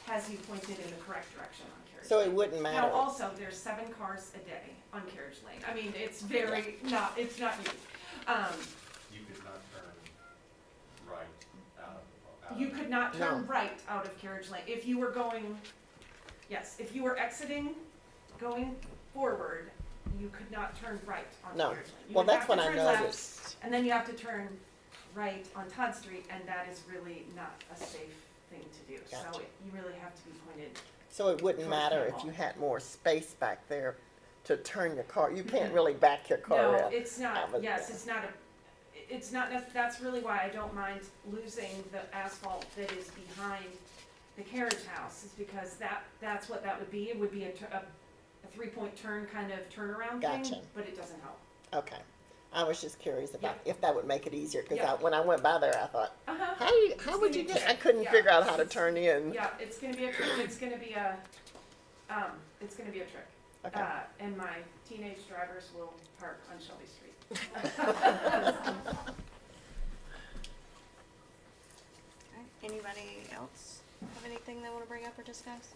has you pointed in the correct direction on Carriage So Lane. it wouldn't matter. Now, also, there's 7 cars a day on Carriage Lane. I mean, it's very, it's not huge. You could not turn right out of. You could not turn No. right out of Carriage Lane. If you were going, yes, if you were exiting, going forward, you could not turn right on No. Carriage Lane. You Well, would that's have to what I turn left, noticed. and then you have to turn right on Todd Street, and that is really not a safe thing to do. So Gotcha. you really have to be pointed. So it wouldn't Towards matter if Campbell. you had more space back there to turn your car. You can't really back your car No, out. it's not, out of yes, there. it's not, that's really why I don't mind losing the asphalt that is behind the carriage house, is because that's what that would be. It would be a 3-point turn kind of turnaround thing, Gotcha. but it doesn't help. Okay. I was just curious about if that would make it easier, because Yeah. when I went by there, I thought, Uh-huh. how would you get, I couldn't Yeah. figure out how to turn in. Yeah, it's gonna be a trick. It's gonna be a trick. Okay. And my teenage drivers will park on Shelby Street. Okay. Anybody else have anything they want to bring up or discuss?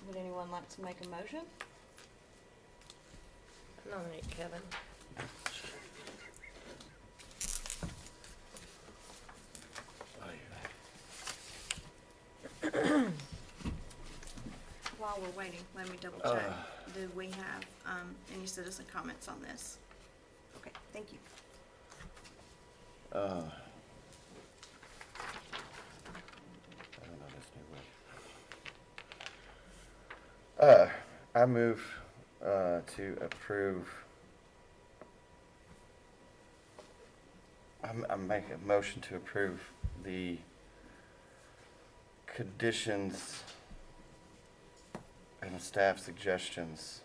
Would anyone like to make a motion? Nominate Kevin. While we're waiting, let me double check. Do we have any citizen comments on this? Okay, thank you. I don't know this new way. I move to approve. I'm making a motion to approve the conditions and the staff suggestions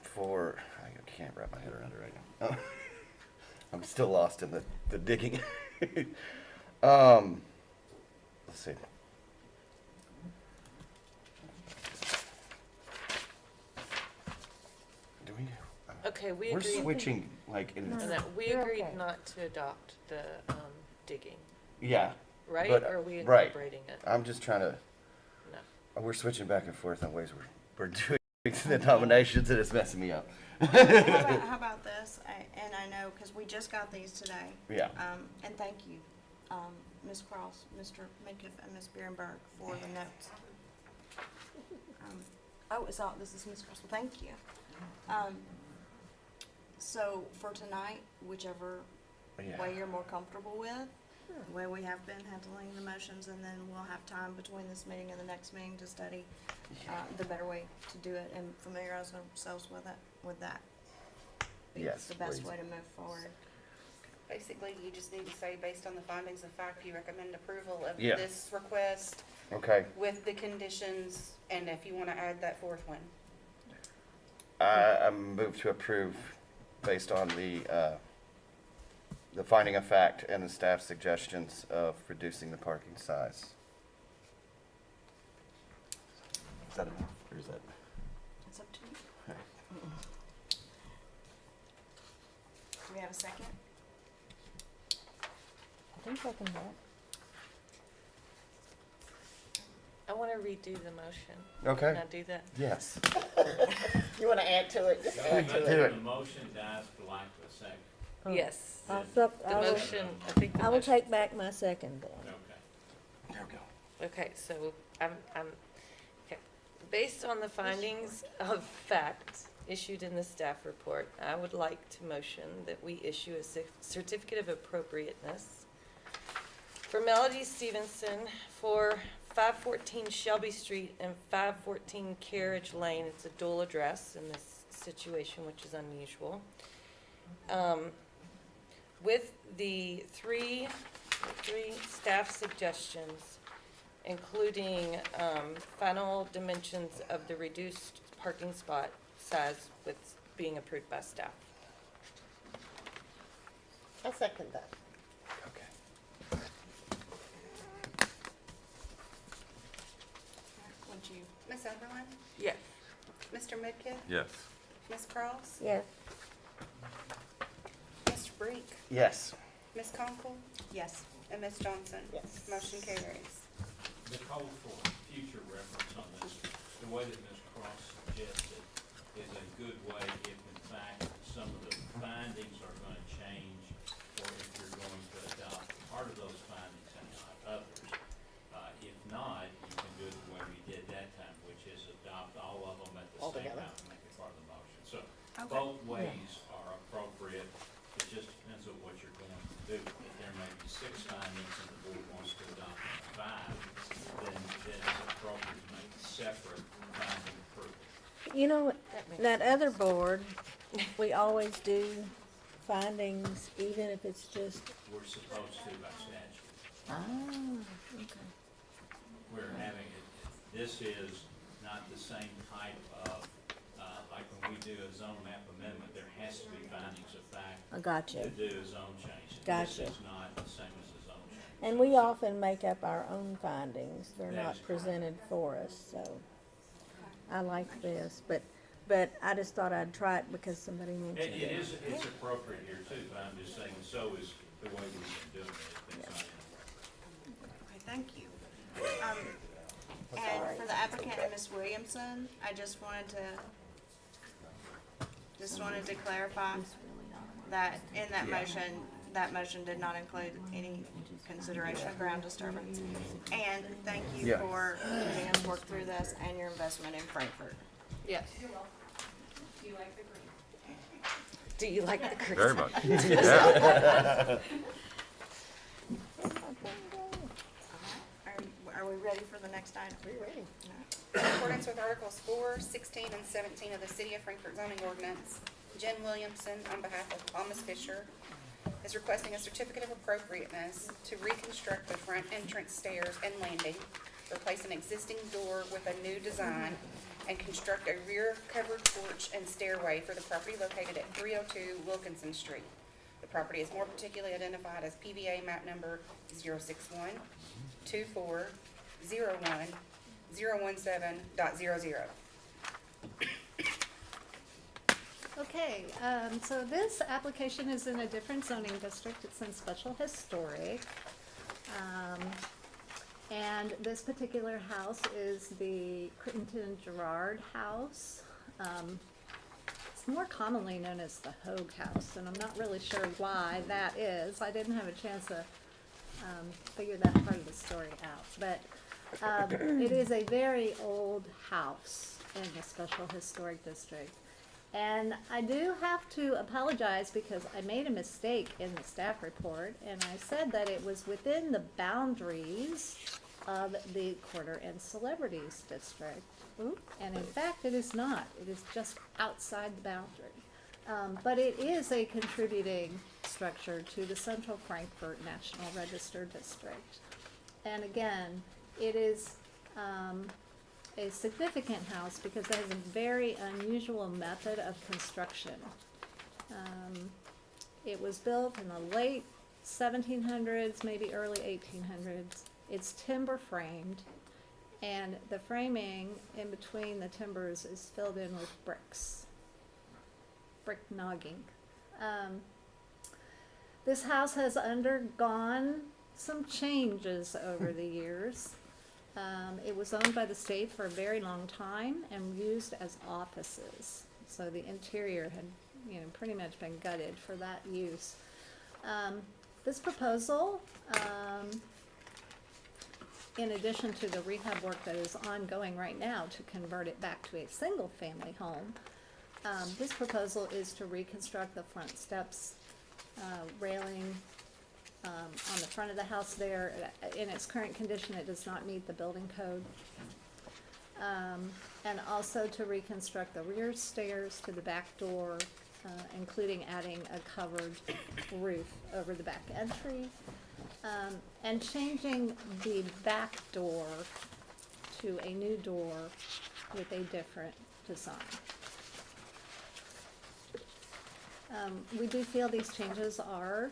for, I can't wrap my head around it right now. I'm still lost in the digging. Let's see. Do we? Okay, we We're agreed, switching, like, in, and that we You're agreed okay. not to adopt the digging, yeah, right? But, Or are we right. incorporating it? I'm just trying to, No. we're switching back and forth on ways we're doing the nominations and it's messing me up. How about this? And I know, because we just got these today. Yeah. And thank you, Ms. Cross, Mr. Midkiff, and Ms. Bierenberg for the notes. This is Ms. Cross, well, thank you. So for tonight, whichever Yeah. way you're more comfortable with, the way we have been handling the motions, and then we'll have time between this meeting and the next meeting to study the better way to do it and familiarize ourselves with that. Be Yes, the best please. way to move forward. Basically, you just need to say, based on the findings of fact, you recommend approval of Yeah. this request Okay. with the conditions, and if you wanna add that fourth one. I move to approve based on the finding of fact and the staff suggestions of reducing the parking size. Is that enough, or is that? It's up to you. Do we have a second? I think I can help. I want to redo the motion. Okay. Can I do that? Yes. You wanna add to it? Just add to Do it. it. The motion dies for lack of a second. Yes. The The motion, I think the I will motion. take back my second then. Okay. There we go. Okay, so okay. Based on the findings of fact issued in the staff report, I would like to motion that we issue a certificate of appropriateness for Melody Stevenson for 514 Shelby Street and 514 Carriage Lane. It's a dual address in this situation, which is unusual. With the three staff suggestions, including final dimensions of the reduced parking spot size with being approved by staff. I second that. Okay. Would you? Ms. Oberlin? Yes. Mr. Midkiff? Yes. Ms. Cross? Yes. Mr. Brink? Yes. Ms. Conkle? Yes. And Ms. Johnson? Yes. Motion carries. Nicole, for future reference on this, the way that Ms. Cross suggested is a good way if in fact some of the findings are gonna change, or if you're going to adopt part of those findings and not others. If not, you can do it the way we did that time, which is adopt all of them at the All same together. time and make it part of the motion. So Okay. both ways are appropriate. It just depends on what you're going to do. If there may be 6 findings and the board wants to adopt 5, then it's appropriate to make separate finding approval. You know, that other board, we always do findings, even if it's just, We're supposed to by statute. okay. We're having it, this is not the same type of, like when we do a zone map amendment, there has to be findings of fact I got to you. do a zone change. Gotcha. This is not the same as a zone change. And we often make up our own findings. They're That not is correct. presented for us, so I like this. But I just thought I'd try it because somebody mentioned It it. is, it's appropriate here too, but I'm just saying, so is the way we've been doing it, it's not in the record. Okay, thank you. And for the applicant, Ms. Williamson, I just wanted to clarify that in that motion did not include any consideration of ground disturbance. And thank you Yeah. for letting us work through this and your investment in Frankfurt. Yes. Do you like the green? Very much. Yeah. Are we ready for the next item? Are you ready? In accordance with Articles 4, 16, and 17 of the City of Frankfurt zoning ordinance, Jen Williamson, on behalf of Thomas Fisher, is requesting a certificate of appropriateness to reconstruct the front entrance stairs and landing, replace an existing door with a new design, and construct a rear covered porch and stairway for the property located at 302 Wilkinson Street. The property is more particularly identified as PVA map number 061-24-01-017.00. Okay, so this application is in a different zoning district. It's in special historic. And this particular house is the Crittenden Gerard House. It's more commonly known as the Hogue House, and I'm not really sure why that is. I didn't have a chance to figure that part of the story out. But it is a very old house in the Special Historic District. And I do have to apologize because I made a mistake in the staff report, and I said that it was within the boundaries of the Corner and Celebrities District. And in fact, it is not. It is just outside the boundary. But it is a contributing structure to the Central Frankfort National Register District. And again, it is a significant house because it has a very unusual method of construction. It was built in the late 1700s, maybe early 1800s. It's timber framed, and the framing in between the timbers is filled in with bricks, brick nogging. This house has undergone some changes over the years. It was owned by the state for a very long time and used as offices. So the interior had, pretty much been gutted for that use. This proposal, in addition to the rehab work that is ongoing right now to convert it back to a single-family home, this proposal is to reconstruct the front steps, railing, on the front of the house there. In its current condition, it does not meet the building code. And also to reconstruct the rear stairs to the back door, including adding a covered roof over the back entry, and changing the back door to a new door with a different design. We do feel these changes are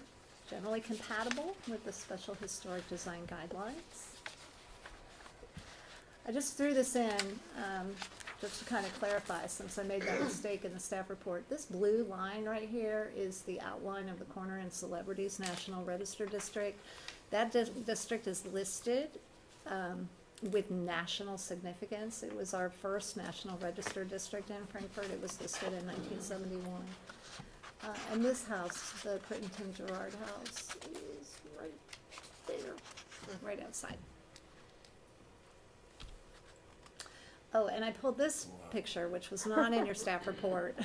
generally compatible with the Special Historic Design Guidelines. I just threw this in just to kind of clarify, since I made that mistake in the staff report. This blue line right here is the outline of the Corner and Celebrities National Register District. That district is listed with national significance. It was our first National Register District in Frankfurt. It was listed in 1971. And this house, the Crittenton Gerard House, is right there, right outside. Oh, and I pulled this picture, which was not in your staff report.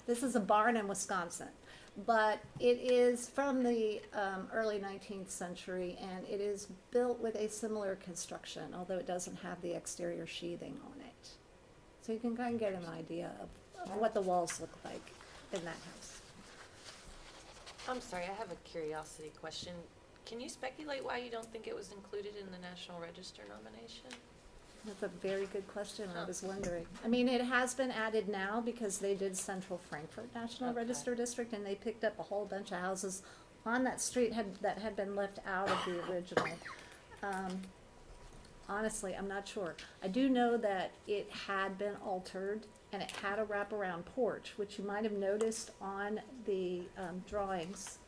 This is a barn in Wisconsin, but it is from the early 19th century, and it is built with a similar construction, although it doesn't have the exterior sheathing on it. So you can kind of get an idea of what the walls look like in that house. I'm sorry, I have a curiosity question. Can you speculate why you don't think it was included in the National Register nomination? That's a very good question. I was wondering. I mean, it has been added now because they did Central Frankfort National Okay. Register District, and they picked up a whole bunch of houses on that street that had been left out of the original. Honestly, I'm not sure. I do know that it had been altered, and it had a wraparound porch, which you might have noticed on the drawings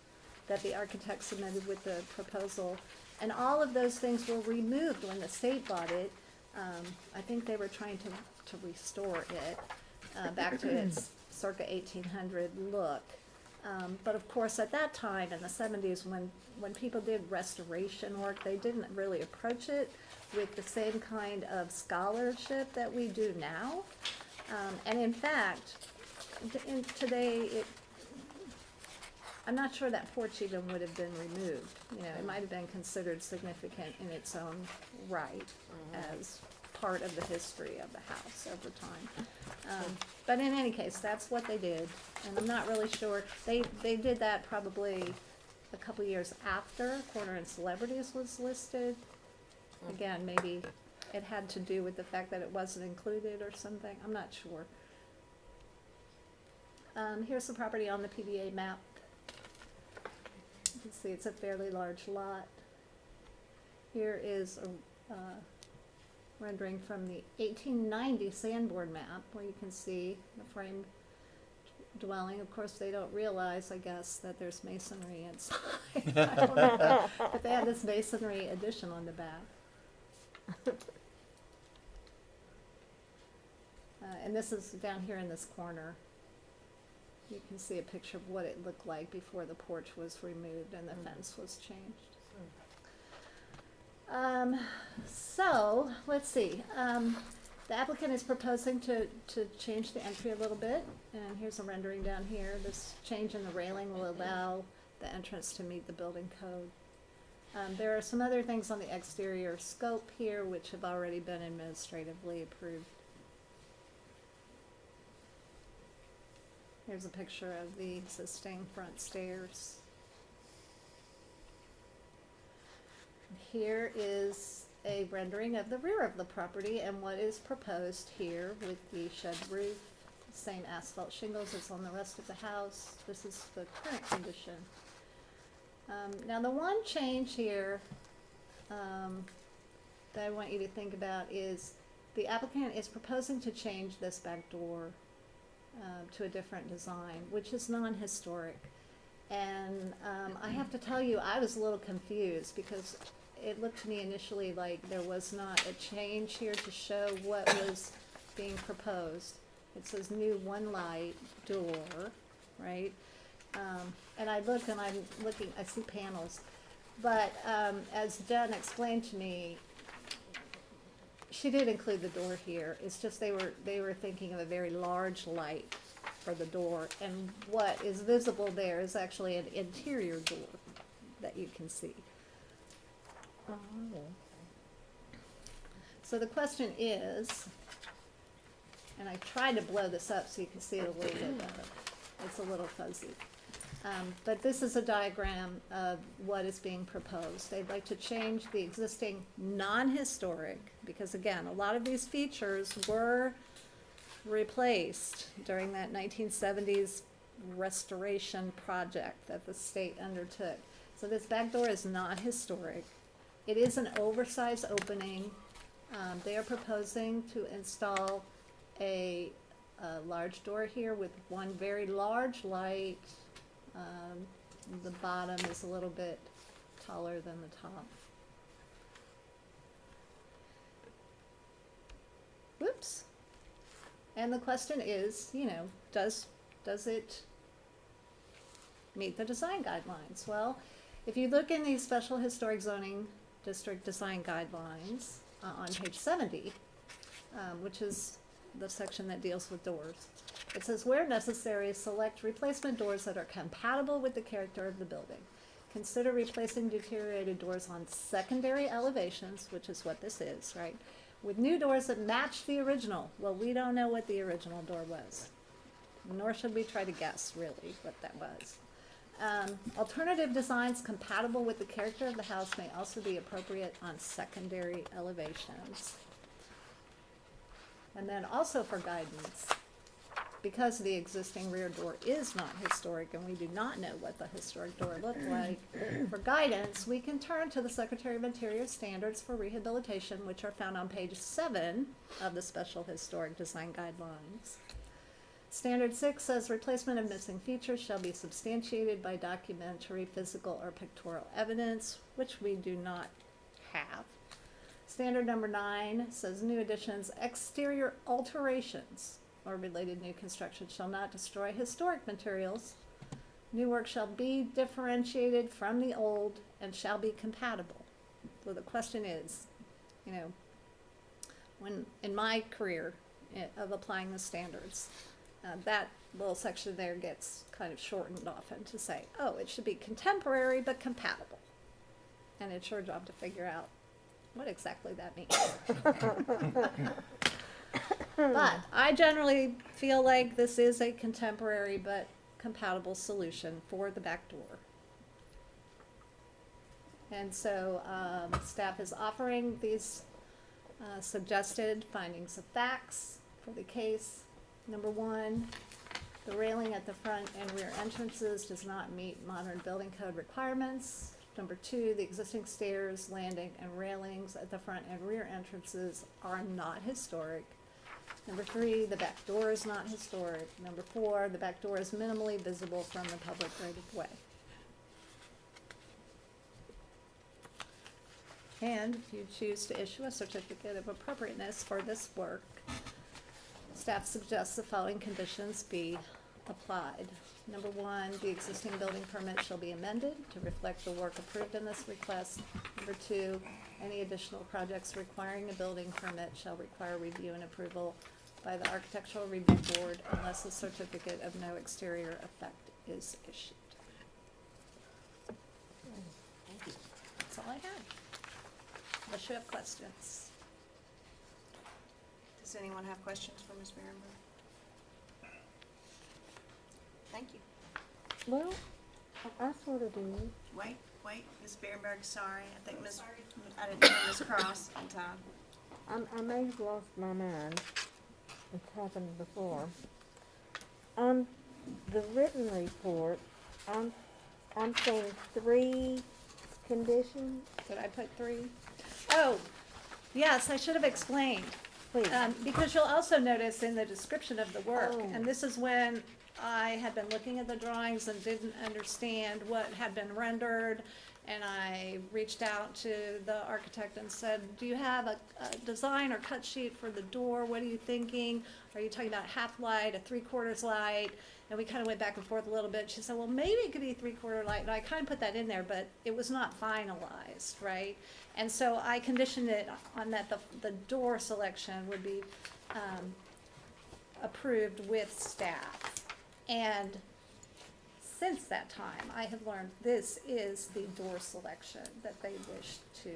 that the architect submitted with the proposal. And all of those things were removed when the state bought it. I think they were trying to restore it back to its circa 1800 look. But of course, at that time, in the 70s, when people did restoration work, they didn't really approach it with the same kind of scholarship that we do now. And in fact, today, I'm not sure that porch even would have been removed. It might have been considered significant in its own right as part of the history of the house over time. But in any case, that's what they did, and I'm not really sure. They did that probably a couple years after Corner and Celebrities was listed. Again, maybe it had to do with the fact that it wasn't included or something. I'm not sure. Here's the property on the PDA map. You can see it's a fairly large lot. Here is a rendering from the 1890 Sanborn map, where you can see the frame dwelling. Of course, they don't realize, I guess, that there's masonry inside. I don't know. But they have this masonry addition on the back. And this is down here in this corner. You can see a picture of what it looked like before the porch was removed and the fence was changed. So, let's see. The applicant is proposing to change the entry a little bit, and here's a rendering down here. This change in the railing will allow the entrance to meet the building code. There are some other things on the exterior scope here which have already been administratively approved. Here's a picture of the existing front stairs. Here is a rendering of the rear of the property and what is proposed here with the shed roof, same asphalt shingles as on the rest of the house. This is the current condition. Now the one change here that I want you to think about is the applicant is proposing to change this back door to a different design, which is non-historic. And I have to tell you, I was a little confused because it looked to me initially like there was not a change here to show what was being proposed. It says new one light door, right? And I look and I'm looking, I see panels. But as Jen explained to me, she did include the door here. It's just they were thinking of a very large light for the door, and what is visible there is actually an interior door that you can see. Oh. So the question is, and I tried to blow this up so you can see it a little bit better. It's a little fuzzy. But this is a diagram of what is being proposed. They'd like to change the existing non-historic, because again, a lot of these features were replaced during that 1970s restoration project that the state undertook. So this back door is not historic. It is an oversized opening. They are proposing to install a large door here with one very large light. The bottom is a little bit taller than the top. Whoops. And the question is, you know, does it meet the design guidelines? Well, if you look in these special historic zoning district design guidelines on page 70, which is the section that deals with doors, it says, where necessary, select replacement doors that are compatible with the character of the building. Consider replacing deteriorated doors on secondary elevations, which is what this is, right? With new doors that match the original. Well, we don't know what the original door was, nor should we try to guess, really, what that was. Alternative designs compatible with the character of the house may also be appropriate on secondary elevations. And then also for guidance, because the existing rear door is not historic and we do not know what the historic door looked like, for guidance, we can turn to the Secretary of Interior Standards for Rehabilitation, which are found on page 7 of the Special Historic Design Guidelines. Standard 6 says replacement of missing features shall be substantiated by documentary, physical, or pictorial evidence, which we do not have. Standard number 9 says new additions, exterior alterations, or related new construction shall not destroy historic materials. New work shall be differentiated from the old and shall be compatible. So the question is, you know, when in my career of applying the standards, that little section there gets kind of shortened often to say, oh, it should be contemporary but compatible. And it's your job to figure out what exactly that means. But I generally feel like this is a contemporary but compatible solution for the back door. And so staff is offering these suggested findings of facts for the case. Number 1, the railing at the front and rear entrances does not meet modern building code requirements. Number 2, the existing stairs, landing, and railings at the front and rear entrances are not historic. Number 3, the back door is not historic. Number 4, the back door is minimally visible from the public right-of-way. And if you choose to issue a certificate of appropriateness for this work, staff suggests the following conditions be applied. Number one, the existing building permit shall be amended to reflect the work approved in this request. Number two, any additional projects requiring a building permit shall require review and approval by the Architectural Review Board unless a certificate of no exterior effect is issued. That's all I have. Unless you have questions. Does anyone have questions for Ms. Berenberg? Thank you. Well, I sort of do. Wait, Ms. Berenberg, sorry. I think I didn't hear Ms. Cross in time. I may have lost my mind. It's happened before. On the written report, I'm saying 3 conditions. Did I put 3? Oh, yes, I should have explained. Please. Because you'll also notice in the description of the work, Oh. and this is when I had been looking at the drawings and didn't understand what had been rendered, and I reached out to the architect and said, do you have a design or cut sheet for the door? What are you thinking? Are you talking about half light, a 3/4 light? And we kind of went back and forth a little bit. She said, well, maybe it could be 3/4 light. And I kind of put that in there, but it was not finalized, right? And so I conditioned it on that the door selection would be approved with staff. And since that time, I have learned this is the door selection that they wish to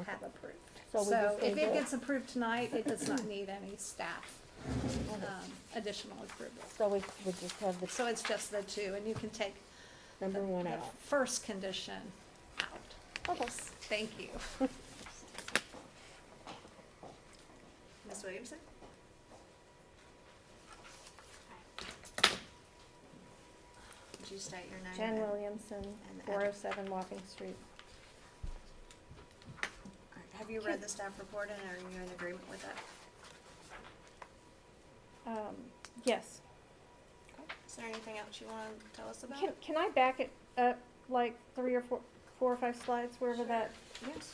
have approved. So we So just if need it to- gets approved tonight, it does not need any staff additional approval. So we just have the So it's just the 2, and you can take number 1 the out. first condition out. Okay. Thank you. Ms. Williamson? Would you state your name? Jen and- Williamson, and 407 Walking Street. All right, have you read the staff report and are you in agreement with that? Yes. Is there anything else you want to tell us about Can, it? can I back it up like 3 or 4 or 5 slides, wherever that, Yes.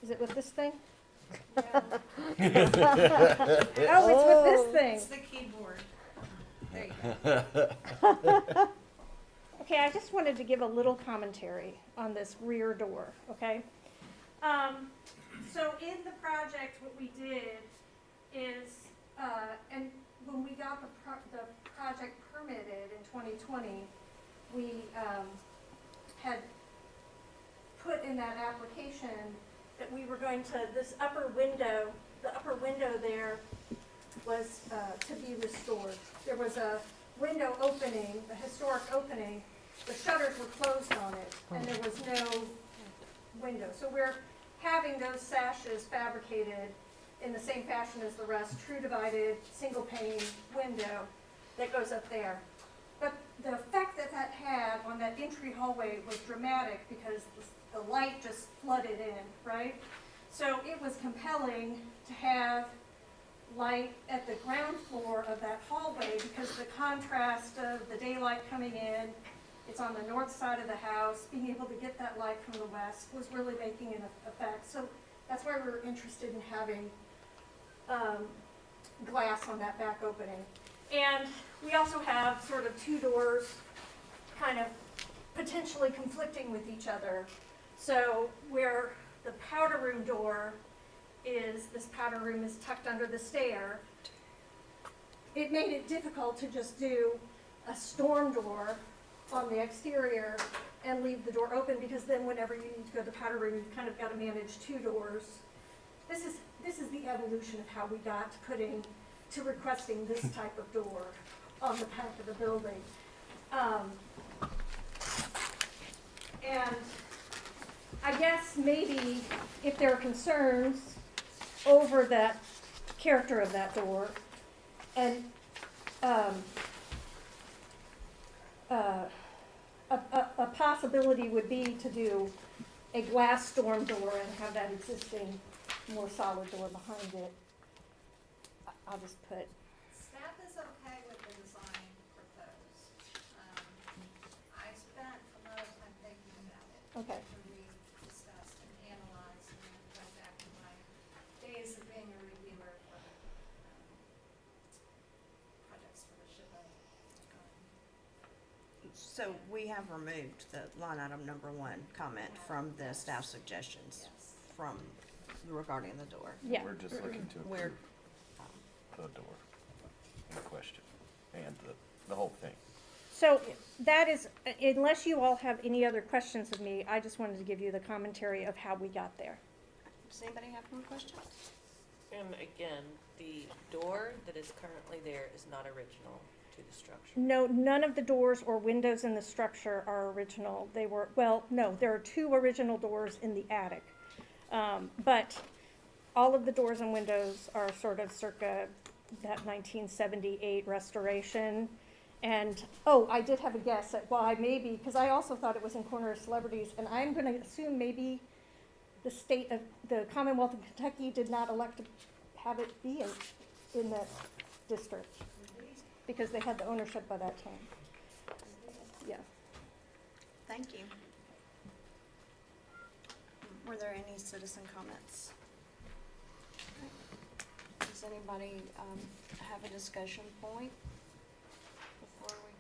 is it with this thing? Yeah, Oh, it's with this thing. it's the keyboard. There you go. Okay, I just wanted to give a little commentary on this rear door, okay? So in the project, what we did is, and when we got the project permitted in 2020, we had put in that application that we were going to, this upper window, the upper window there was to be restored. There was a window opening, a historic opening. The shutters were closed on it, and there was no window. So we're having those sashes fabricated in the same fashion as the rest, true divided, single pane window that goes up there. But the effect that that had on that entry hallway was dramatic because the light just flooded in, right? So it was compelling to have light at the ground floor of that hallway because the contrast of the daylight coming in, it's on the north side of the house, being able to get that light from the west was really making an effect. So that's why we were interested in having glass on that back opening. And we also have sort of 2 doors kind of potentially conflicting with each other. So where the powder room door is, this powder room is tucked under the stair, it made it difficult to just do a storm door on the exterior and leave the door open, because then whenever you need to go to the powder room, you've kind of got to manage 2 doors. This is the evolution of how we got to requesting this type of door on the back of the building. And I guess maybe if there are concerns over that character of that door, and a possibility would be to do a glass storm door and have that existing more solid door behind it. I'll just put, Staff is okay with the design proposed. I spent a lot of time thinking about it. okay. After we discussed and analyzed and then went back to my days of being a reviewer for So we have removed the line item number 1 comment from the staff suggestions from regarding the door. Yeah. We're just looking to We're, approve the door in question and the whole thing. So that is, unless you all have any other questions of me, I just wanted to give you the commentary of how we got there. does anybody have more questions? And again, the door that is currently there is not original to the structure. No, none of the doors or windows in the structure are original. They were, well, no, there are 2 original doors in the attic. But all of the doors and windows are sort of circa that 1978 restoration. And, oh, I did have a guess at why maybe, because I also thought it was in Corner of Celebrities, and I'm going to assume maybe the Commonwealth of Kentucky did not elect to have it be in that district, because they had the ownership by that time. Yeah. Thank you. Were there any citizen comments? Does anybody have a discussion point before we?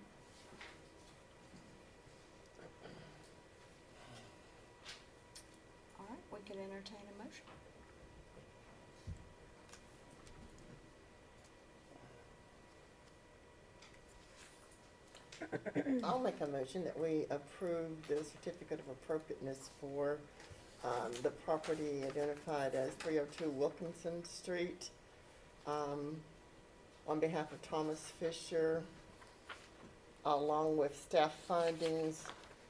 All right, we could entertain a motion. I'll make a motion that we approve the certificate of appropriateness for the property identified as 302 Wilkinson Street, on behalf of Thomas Fisher, along with staff findings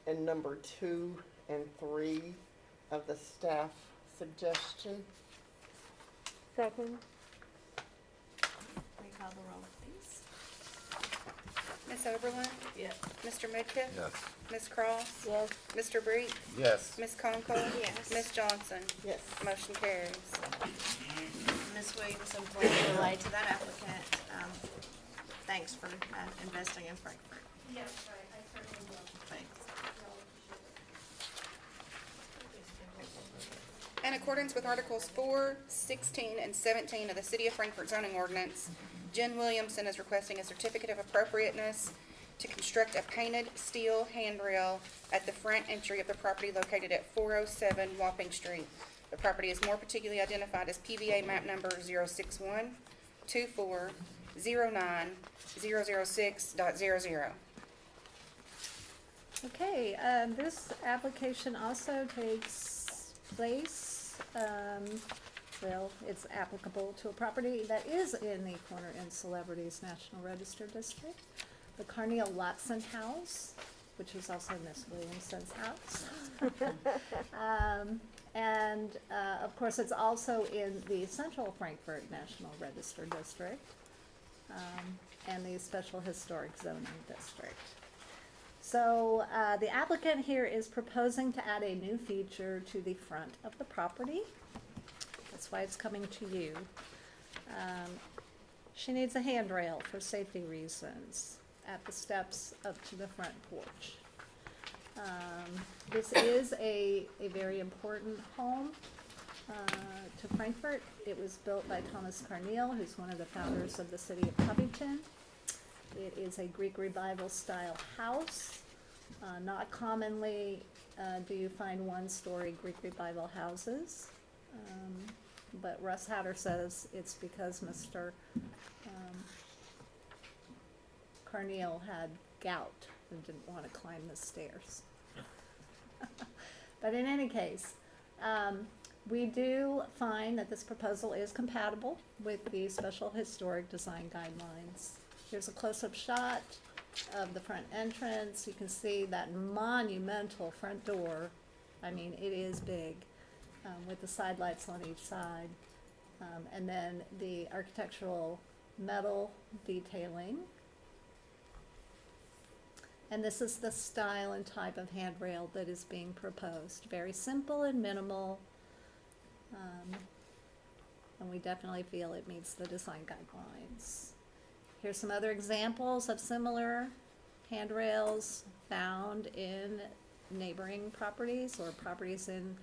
in number 2 and 3 of the staff suggestion. Second. Will you call the roll, please? Ms. Oberlin? Yes. Mr. Midkiff? Yes. Ms. Cross? Yes. Mr. Breach? Yes. Ms. Conkle? Yes. Ms. Johnson? Yes. Motion carries. Ms. Williamson, please relay to that applicant. Thanks for investing in Frankfurt. Yes, I certainly will. Thanks. In accordance with Articles 4, 16, and 17 of the City of Frankfurt zoning ordinance, Jen Williamson is requesting a certificate of appropriateness to construct a painted steel handrail at the front entry of the property located at 407 Wapping Street. The property is more particularly identified as PVA map number 061-24-09-006.00. Okay, this application also takes place, well, it's applicable to a property that is in the Corner and Celebrities National Register District, the Carneal Watson House, which is also Miss Williamson's house. Of course, it's also in the Central Frankfurt National Register District, and the Special Historic Zoning District. So, the applicant here is proposing to add a new feature to the front of the property. That's why it's coming to you. She needs a handrail for safety reasons at the steps up to the front porch. This is a very important home to Frankfurt. It was built by Thomas Carneal, who's one of the founders of the city of Covington. It is a Greek Revival style house. Not commonly do you find one-story Greek Revival houses. But Russ Hatter says it's because Mr. Carneal had gout and didn't want to climb the stairs. But in any case, we do find that this proposal is compatible with the Special Historic Design Guidelines. Here's a close-up shot of the front entrance. You can see that monumental front door. I mean, it is big, with the side lights on each side. And then the architectural metal detailing. And this is the style and type of handrail that is being proposed. Very simple and minimal. And we definitely feel it meets the design guidelines. Here's some other examples of similar handrails found in neighboring properties or properties in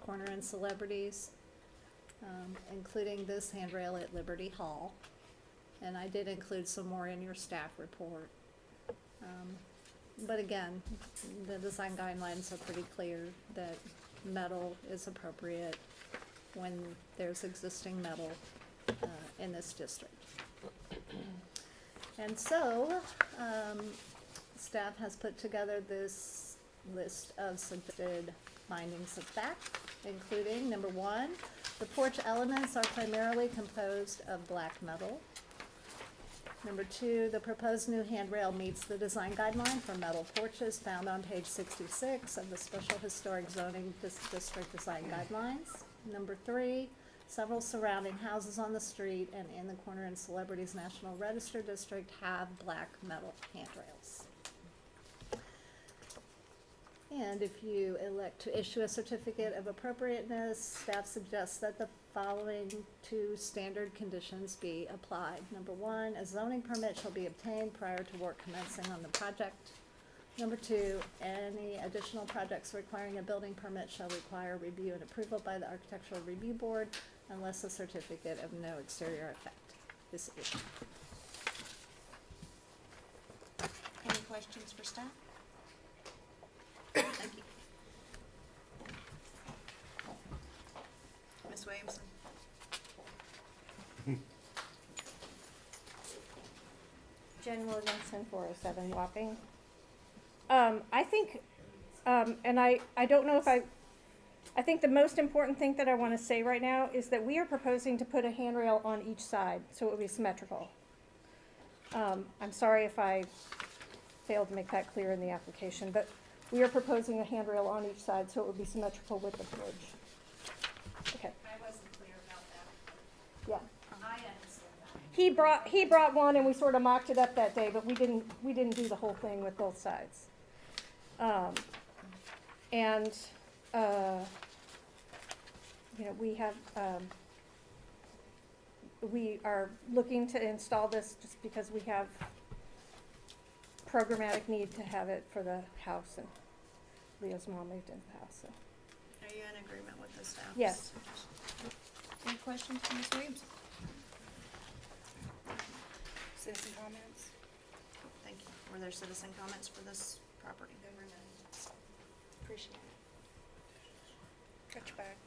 Corner and Celebrities, including this handrail at Liberty Hall. And I did include some more in your staff report. But again, the design guidelines are pretty clear that metal is appropriate when there's existing metal in this district. And so, staff has put together this list of suggested findings of fact, including, number one, the porch elements are primarily composed of black metal. Number two, the proposed new handrail meets the design guideline for metal porches found on page 66 of the Special Historic Zoning District Design Guidelines. Number three, several surrounding houses on the street and in the Corner and Celebrities National Register District have black metal handrails. And if you elect to issue a certificate of appropriateness, staff suggests that the following two standard conditions be applied. Number one, a zoning permit shall be obtained prior to work commencing on the project. Number two, any additional projects requiring a building permit shall require review and approval by the Architectural Review Board unless a certificate of no exterior effect is issued. Any questions for staff? Thank you. Ms. Williamson? Jen Williamson, 407 Wapping. I think, and I don't know if I think the most important thing that I want to say right now is that we are proposing to put a handrail on each side, so it would be symmetrical. I'm sorry if I failed to make that clear in the application, but we are proposing a handrail on each side, so it would be symmetrical with the porch. Okay. I wasn't clear about that. Yeah. I understand that. He brought one and we sort of mocked it up that day, but we didn't do the whole thing with both sides. We have, we are looking to install this just because we have programmatic need to have it for the house, and Leo's mom moved into the house, so. Are you in agreement with the staff? Yes. Any questions for Ms. Williamson? Citizen comments? Thank you. Were there citizen comments for this property? There were none. Appreciate it. Got your back.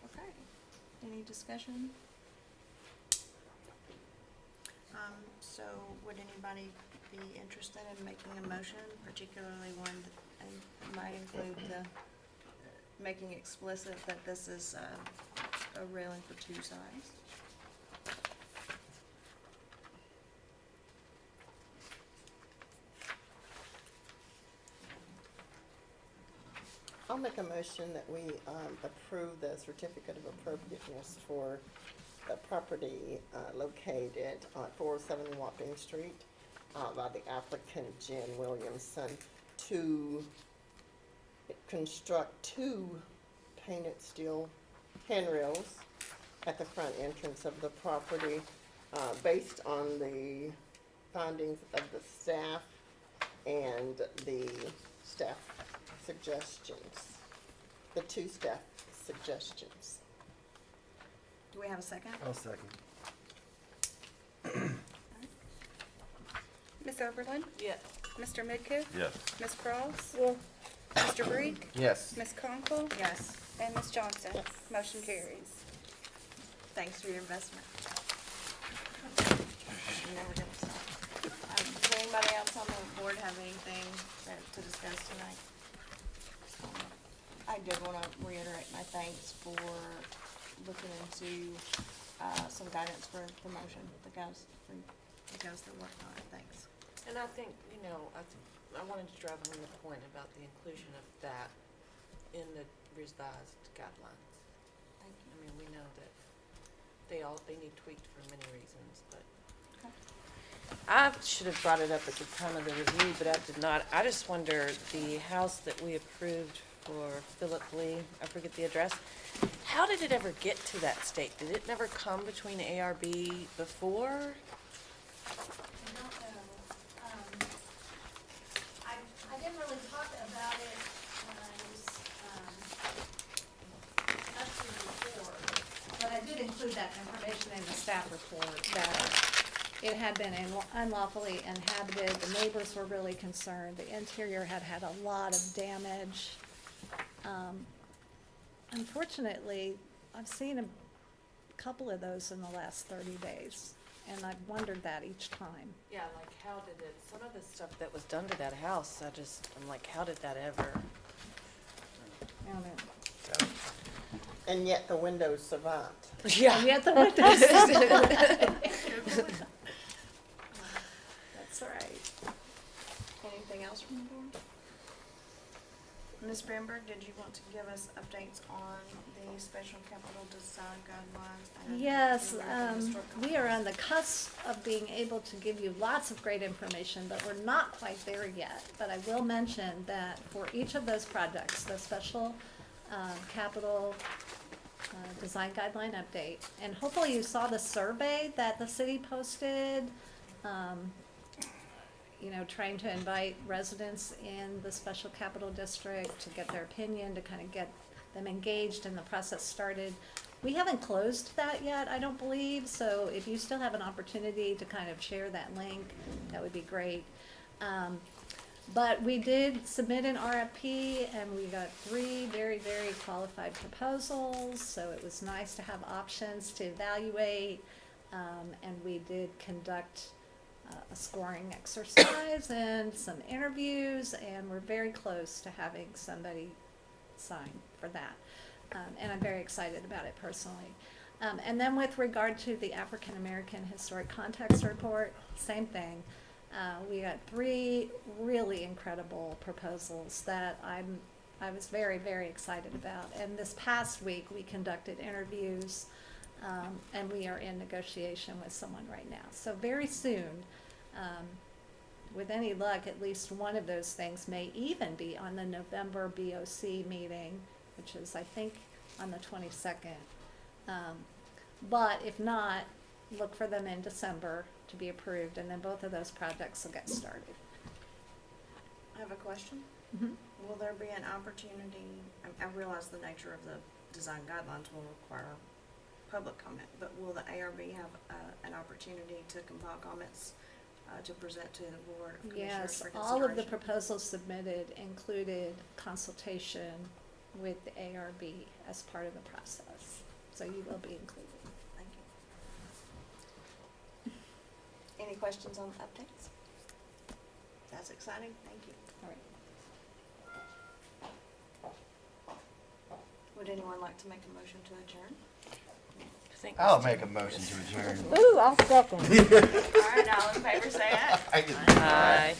Okay. Any discussion? So would anybody be interested in making a motion, particularly one that might include the, making explicit that this is a railing for two sides? I'll make a motion that we approve the certificate of appropriateness for the property located on 407 Wapping Street by the applicant Jen Williamson to construct two painted steel handrails at the front entrance of the property based on the findings of the staff and the staff suggestions, the two staff suggestions. Do we have a second? I'll second. Ms. Oberlin? Yes. Mr. Midkiff? Yes. Ms. Cross? Mr. Breek? Yes. Ms. Conkle? Yes. And Ms. Johnson? Yes. Motion carries. Thanks for your investment. I'm never gonna stop. Does anybody else on the board have anything to discuss tonight? I did want to reiterate my thanks for looking into some guidance for promotion, the guys that worked on it. Thanks. And I think, I wanted to drive home the point about the inclusion of that in the revised guidelines. Thank you. I mean, we know that they need tweaked for many reasons, but. Okay. I should have brought it up at the time of the review, but I did not. I just wonder, the house that we approved for Philip Lee, I forget the address, how did it ever get to that state? Did it never come between ARB before? I don't know. I didn't really talk about it when I was, up here before, but I did include that information in the staff report, that it had been unlawfully inhabited, the neighbors were really concerned, the interior had had a lot of damage. Unfortunately, I've seen a couple of those in the last 30 days, and I've wondered that each time. Yeah, like how did it, some of the stuff that was done to that house, I'm like, how did that ever? I don't know. And yet the windows survived. Yeah. And yet the windows. That's right. Anything else from the board? Ms. Bamberg, did you want to give us updates on the special capital design guidelines? and Yes, the American Historical we are on the Society? cusp of being able to give you lots of great information, but we're not quite there yet. But I will mention that for each of those projects, the special capital design guideline update, and hopefully you saw the survey that the city posted, you know, trying to invite residents in the special capital district to get their opinion, to kind of get them engaged and the process started. We haven't closed that yet, I don't believe, so if you still have an opportunity to kind of share that link, that would be great. But we did submit an RFP and we got 3 very, very qualified proposals, so it was nice to have options to evaluate. And we did conduct a scoring exercise and some interviews, and we're very close to having somebody sign for that. And I'm very excited about it personally. And then with regard to the African American Historic Context Report, same thing. We got 3 really incredible proposals that I was very, very excited about. And this past week, we conducted interviews, and we are in negotiation with someone right now. So very soon, with any luck, at least one of those things may even be on the November BOC meeting, which is, I think, on the 22nd. But if not, look for them in December to be approved, and then both of those projects will get started. I have a question. Mhm. Will there be an opportunity, I realize the nature of the design guidelines will require public comment, but will the ARB have an opportunity to compile comments to present to the board of commissioners Yes, for all of the consideration? proposals submitted included consultation with the ARB as part of the process, so you will be included. Thank you. Any questions on updates? That's exciting, thank you. All right. Would anyone like to make a motion to adjourn? I'll make a motion to adjourn. Ooh, I'll second. All right, all in favor, say aye. Aye.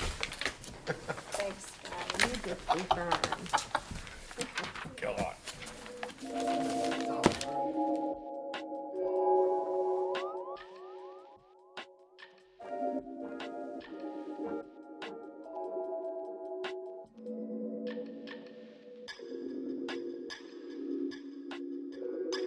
Thanks, guys. You just be fine.